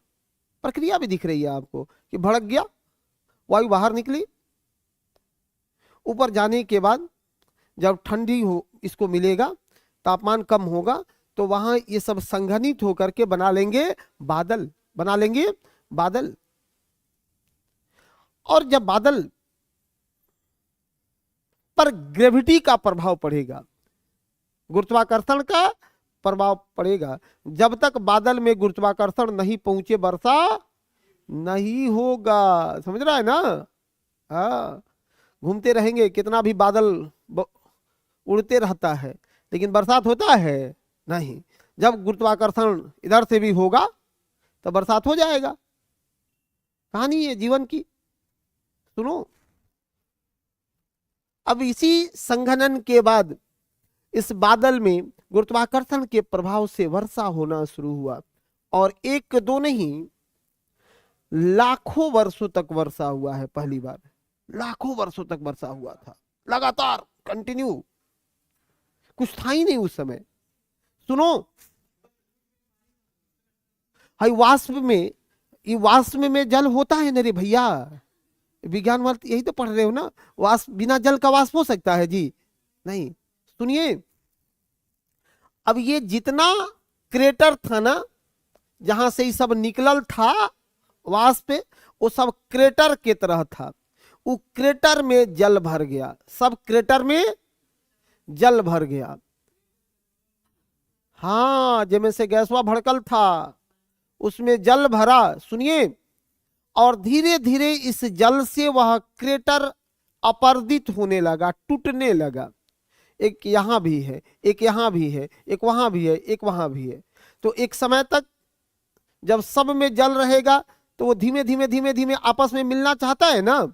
प्रक्रिया भी दिख रही है आपको कि भड़क गया, वायु बाहर निकली, ऊपर जाने के बाद जब ठंडी हो इसको मिलेगा, तापमान कम होगा, तो वहां ये सब संघनित होकर के बना लेंगे बादल, बना लेंगे बादल। और जब बादल पर ग्रेविटी का प्रभाव पड़ेगा, गुरुत्वाकर्षण का प्रभाव पड़ेगा, जब तक बादल में गुरुत्वाकर्षण नहीं पहुंचे वर्षा नहीं होगा। समझ रहा है ना? हाँ, घूमते रहेंगे, कितना भी बादल उड़ते रहता है, लेकिन बरसात होता है नहीं। जब गुरुत्वाकर्षण इधर से भी होगा तो बरसात हो जाएगा। कहानी है जीवन की, सुनो। अब इसी संघनन के बाद इस बादल में गुरुत्वाकर्षण के प्रभाव से वर्षा होना शुरू हुआ, और एक दो नहीं लाखों वर्षों तक वर्षा हुआ है। पहली बार लाखों वर्षों तक वर्षा हुआ था, लगातार कंटिन्यू, कुछ था ही नहीं उस समय। सुनो, हाई वाष्प में, ये वाष्प में जल होता है ना रे भैया, विज्ञान वाले यही तो पढ़ रहे हो ना। वाष्प, बिना जल का वाष्प हो सकता है जी? नहीं। सुनिए, अब ये जितना क्रेटर था ना जहां से ये सब निकलल था वाष्प, वो सब क्रेटर के तरह था। वो क्रेटर में जल भर गया, सब क्रेटर में जल भर गया। हाँ, जिसमें से गैसवा भड़कल था, उसमें जल भरा, सुनिए, और धीरे धीरे इस जल से वह क्रेटर अपर्दित होने लगा, टूटने लगा। एक यहां भी है, एक यहां भी है, एक वहां भी है, एक वहां भी है। तो एक समय तक जब सब में जल रहेगा तो वो धीमे धीमे धीमे धीमे आपस में मिलना चाहता है ना,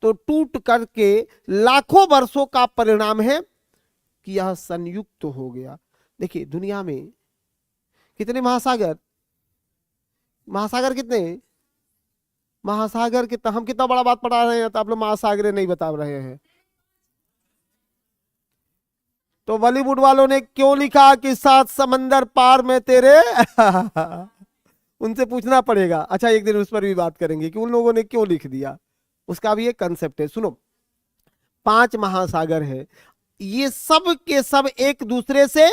तो टूट करके लाखों वर्षों का परिणाम है कि यह संयुक्त हो गया। देखिए दुनिया में कितने महासागर, महासागर कितने, महासागर कितना, हम कितना बड़ा बात पढ़ा रहे हैं तो आप लोग महासागर नहीं बता रहे हैं। तो बॉलीवुड वालों ने क्यों लिखा कि 7 समंदर पार में तेरे उनसे पूछना पड़ेगा। अच्छा, एक दिन उस पर भी बात करेंगे कि उन लोगों ने क्यों लिख दिया, उसका भी एक कंसेप्ट है। सुनो, 5 महासागर है, ये सब के सब एक दूसरे से,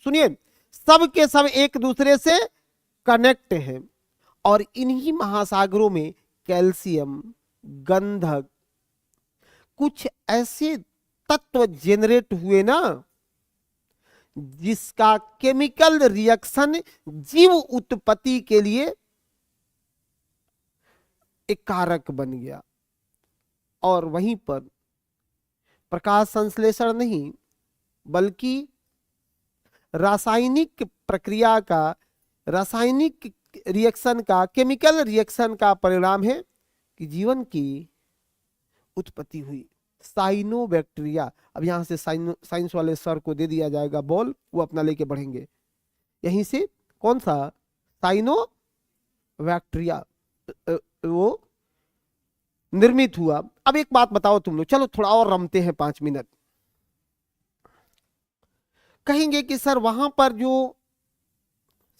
सुनिए, सब के सब एक दूसरे से कनेक्ट हैं। और इन्हीं महासागरों में कैल्शियम, गंधक, कुछ ऐसे तत्व जेनरेट हुए ना, जिसका केमिकल रिएक्शन जीव उत्पत्ति के लिए एक कारक बन गया। और वहीं पर प्रकाश संश्लेषण नहीं, बल्कि रासायनिक प्रक्रिया का, रासायनिक रिएक्शन का, केमिकल रिएक्शन का परिणाम है कि जीवन की उत्पत्ति हुई। साइनोबैक्टीरिया, अब यहां से साइंस वाले सर को दे दिया जाएगा बॉल, वो अपना लेके बढ़ेंगे। यहीं से कौन सा साइनोबैक्टीरिया वो निर्मित हुआ। अब एक बात बताओ तुम लोग, चलो थोड़ा और रमते हैं 5 मिनट। कहेंगे कि सर वहां पर जो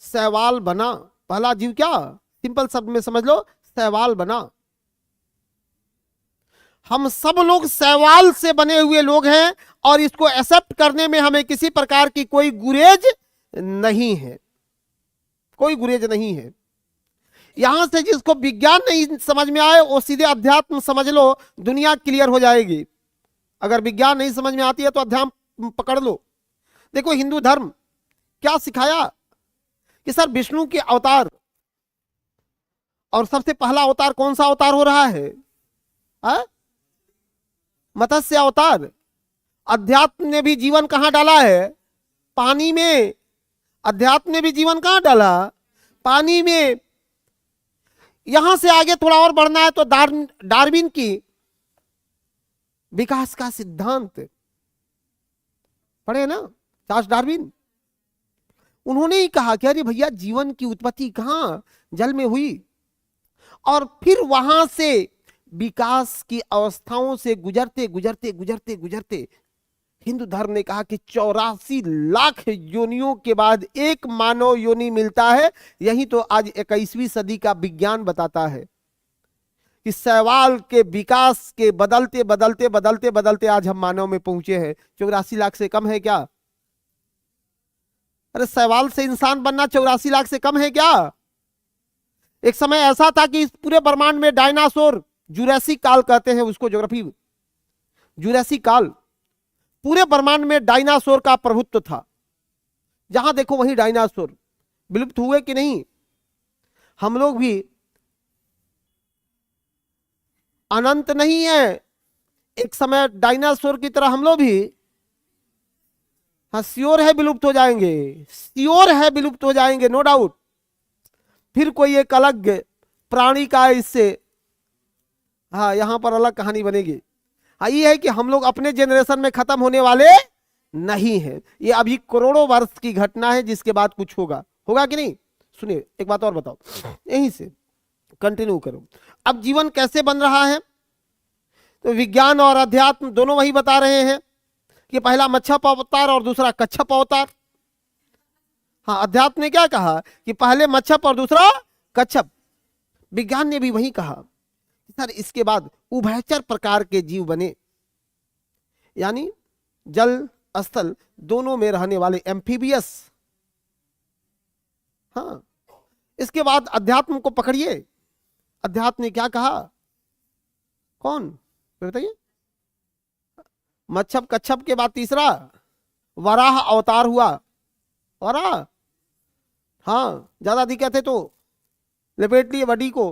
शैवाल बना, पहला जीव क्या, सिंपल शब्द में समझ लो, शैवाल बना। हम सब लोग शैवाल से बने हुए लोग हैं और इसको एक्सेप्ट करने में हमें किसी प्रकार की कोई गुरेज नहीं है, कोई गुरेज नहीं है। यहां से जिसको विज्ञान नहीं समझ में आए वो सीधे अध्यात्म समझ लो, दुनिया क्लियर हो जाएगी। अगर विज्ञान नहीं समझ में आती है तो अध्यात्म पकड़ लो। देखो हिंदू धर्म क्या सिखाया कि सर विष्णु के अवतार, और सबसे पहला अवतार कौन सा अवतार हो रहा है, मत्स्य अवतार। अध्यात्म ने भी जीवन कहां डाला है, पानी में। अध्यात्म ने भी जीवन कहां डाला, पानी में। यहां से आगे थोड़ा और बढ़ना है तो डार्विन की विकास का सिद्धांत पढ़े ना, चार्ल्स डार्विन। उन्होंने ही कहा कि अरे भैया जीवन की उत्पत्ति कहां, जल में हुई। और फिर वहां से विकास की अवस्थाओं से गुजरते गुजरते गुजरते गुजरते हिंदू धर्म ने कहा कि 84 लाख योनियों के बाद एक मानव योनि मिलता है। यही तो आज 21वीं सदी का विज्ञान बताता है कि शैवाल के विकास के बदलते बदलते बदलते बदलते आज हम मानव में पहुंचे हैं। 84 लाख से कम है क्या? अरे शैवाल से इंसान बनना 84 लाख से कम है क्या? एक समय ऐसा था कि इस पूरे ब्रह्मांड में डायनासोर, जुरासिक काल कहते हैं उसको, ज्योग्राफी, जुरासिक काल, पूरे ब्रह्मांड में डायनासोर का प्रभुत्व था। जहां देखो वहीं डायनासोर। विलुप्त हुए कि नहीं? हम लोग भी अनंत नहीं है, एक समय डायनासोर की तरह हम लोग भी, हाँ श्योर है विलुप्त हो जाएंगे, श्योर है विलुप्त हो जाएंगे, नो डाउट। फिर कोई एक अलग प्राणी का इससे, हाँ यहां पर अलग कहानी बनेगी। हाँ ये है कि हम लोग अपने जनरेशन में खत्म होने वाले नहीं है, ये अभी करोड़ों वर्ष की घटना है, जिसके बाद कुछ होगा। होगा कि नहीं? सुनिए एक बात और बताओ, यहीं से कंटिन्यू करो। अब जीवन कैसे बन रहा है, तो विज्ञान और अध्यात्म दोनों वही बता रहे हैं कि पहला मच्छप अवतार और दूसरा कच्छप अवतार। हाँ अध्यात्म ने क्या कहा कि पहले मच्छप और दूसरा कच्छप। विज्ञान ने भी वही कहा सर इसके बाद उभयचर प्रकार के जीव बने, यानी जल स्थल दोनों में रहने वाले एम्फीबियस। हाँ इसके बाद अध्यात्म को पकड़िए, अध्यात्म ने क्या कहा, कौन बताइए? मच्छप कच्छप के बाद तीसरा वराह अवतार हुआ। और हाँ ज्यादा दिक्कत है तो लपेट लिए बॉडी को,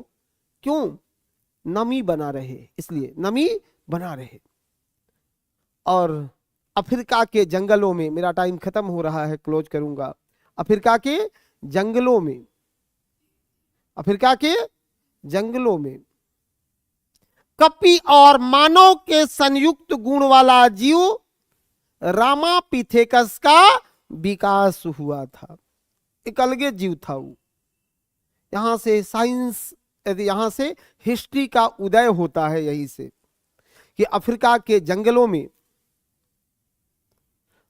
क्यों? नमी बना रहे, इसलिए नमी बना रहे। और अफ्रीका के जंगलों में, मेरा टाइम खत्म हो रहा है, क्लोज करूंगा। अफ्रीका के जंगलों में, अफ्रीका के जंगलों में कपी और मानव के संयुक्त गुण वाला जीव रामापिथेकस का विकास हुआ था। एक अलगे जीव था वो। यहां से साइंस, यहां से हिस्ट्री का उदय होता है, यहीं से कि अफ्रीका के जंगलों में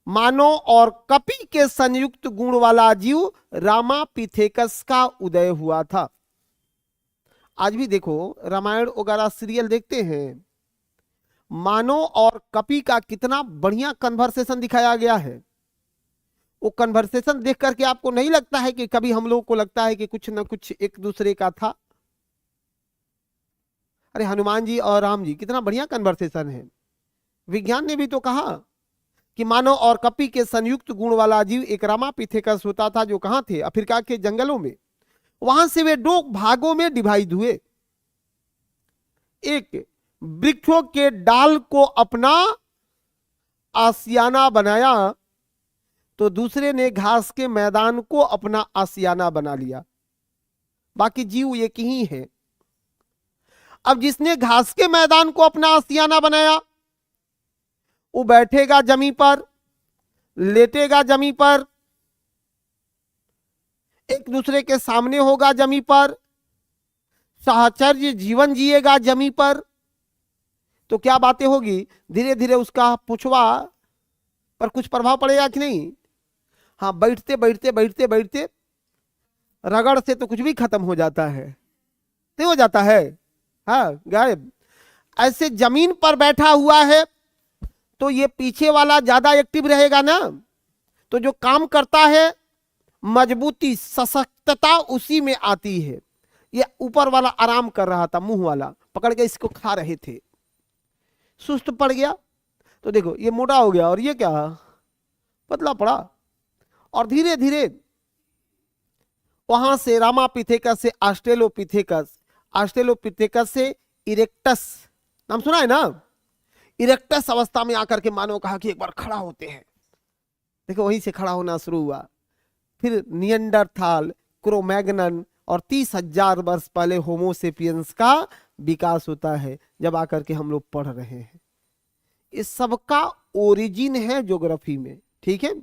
मानव और कपी के संयुक्त गुण वाला जीव रामापिथेकस का उदय हुआ था। आज भी देखो रामायण वगैरह सीरियल देखते हैं, मानव और कपी का कितना बढ़िया कन्वर्सेशन दिखाया गया है। वो कन्वर्सेशन देख करके आपको नहीं लगता है कि कभी हम लोगों को लगता है कि कुछ ना कुछ एक दूसरे का था? अरे हनुमान जी और राम जी कितना बढ़िया कन्वर्सेशन है। विज्ञान ने भी तो कहा कि मानव और कपी के संयुक्त गुण वाला जीव एक रामापिथेकस होता था, जो कहां थे? अफ्रीका के जंगलों में। वहां से वे दो भागों में डिवाइड हुए। एक वृक्षों के डाल को अपना आसियाना बनाया, तो दूसरे ने घास के मैदान को अपना आसियाना बना लिया। बाकी जीव एक ही है। अब जिसने घास के मैदान को अपना आसियाना बनाया, वो बैठेगा जमीन पर, लेटेगा जमीन पर, एक दूसरे के सामने होगा जमीन पर, साहचर्य जीवन जिएगा जमीन पर। तो क्या बातें होगी? धीरे धीरे उसका पुछवा पर कुछ प्रभाव पड़ेगा कि नहीं? हाँ, बैठते बैठते बैठते बैठते रगड़ से तो कुछ भी खत्म हो जाता है, नहीं हो जाता है? हाँ, गायब। ऐसे जमीन पर बैठा हुआ है तो ये पीछे वाला ज्यादा एक्टिव रहेगा ना, तो जो काम करता है मजबूती सशक्तता उसी में आती है। ये ऊपर वाला आराम कर रहा था, मुंह वाला पकड़ के इसको खा रहे थे, सुस्त पड़ गया तो देखो ये मोटा हो गया और ये क्या पतला पड़ा। और धीरे धीरे वहां से रामापिथेकस से ऑस्ट्रेलोपिथेकस, ऑस्ट्रेलोपिथेकस से इरेक्टस, नाम सुना है ना? इरेक्टस अवस्था में आकर के मानव कहा कि एक बार खड़ा होते हैं। देखो वहीं से खड़ा होना शुरू हुआ। फिर नियंडरथाल, क्रोमैग्नन और 30,000 वर्ष पहले होमोसेपियंस का विकास होता है, जब आकर के हम लोग पढ़ रहे हैं। इस सबका ओरिजिन है ज्योग्राफी में, ठीक है?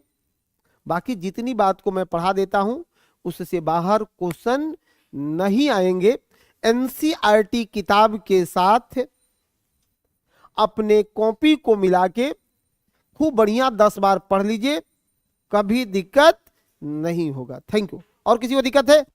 बाकी जितनी बात को मैं पढ़ा देता हूं उससे बाहर क्वेश्चन नहीं आएंगे। एनसीईआरटी किताब के साथ अपने कॉपी को मिला के खूब बढ़िया 10 बार पढ़ लीजिए, कभी दिक्कत नहीं होगा। Thank you. और किसी को दिक्कत है?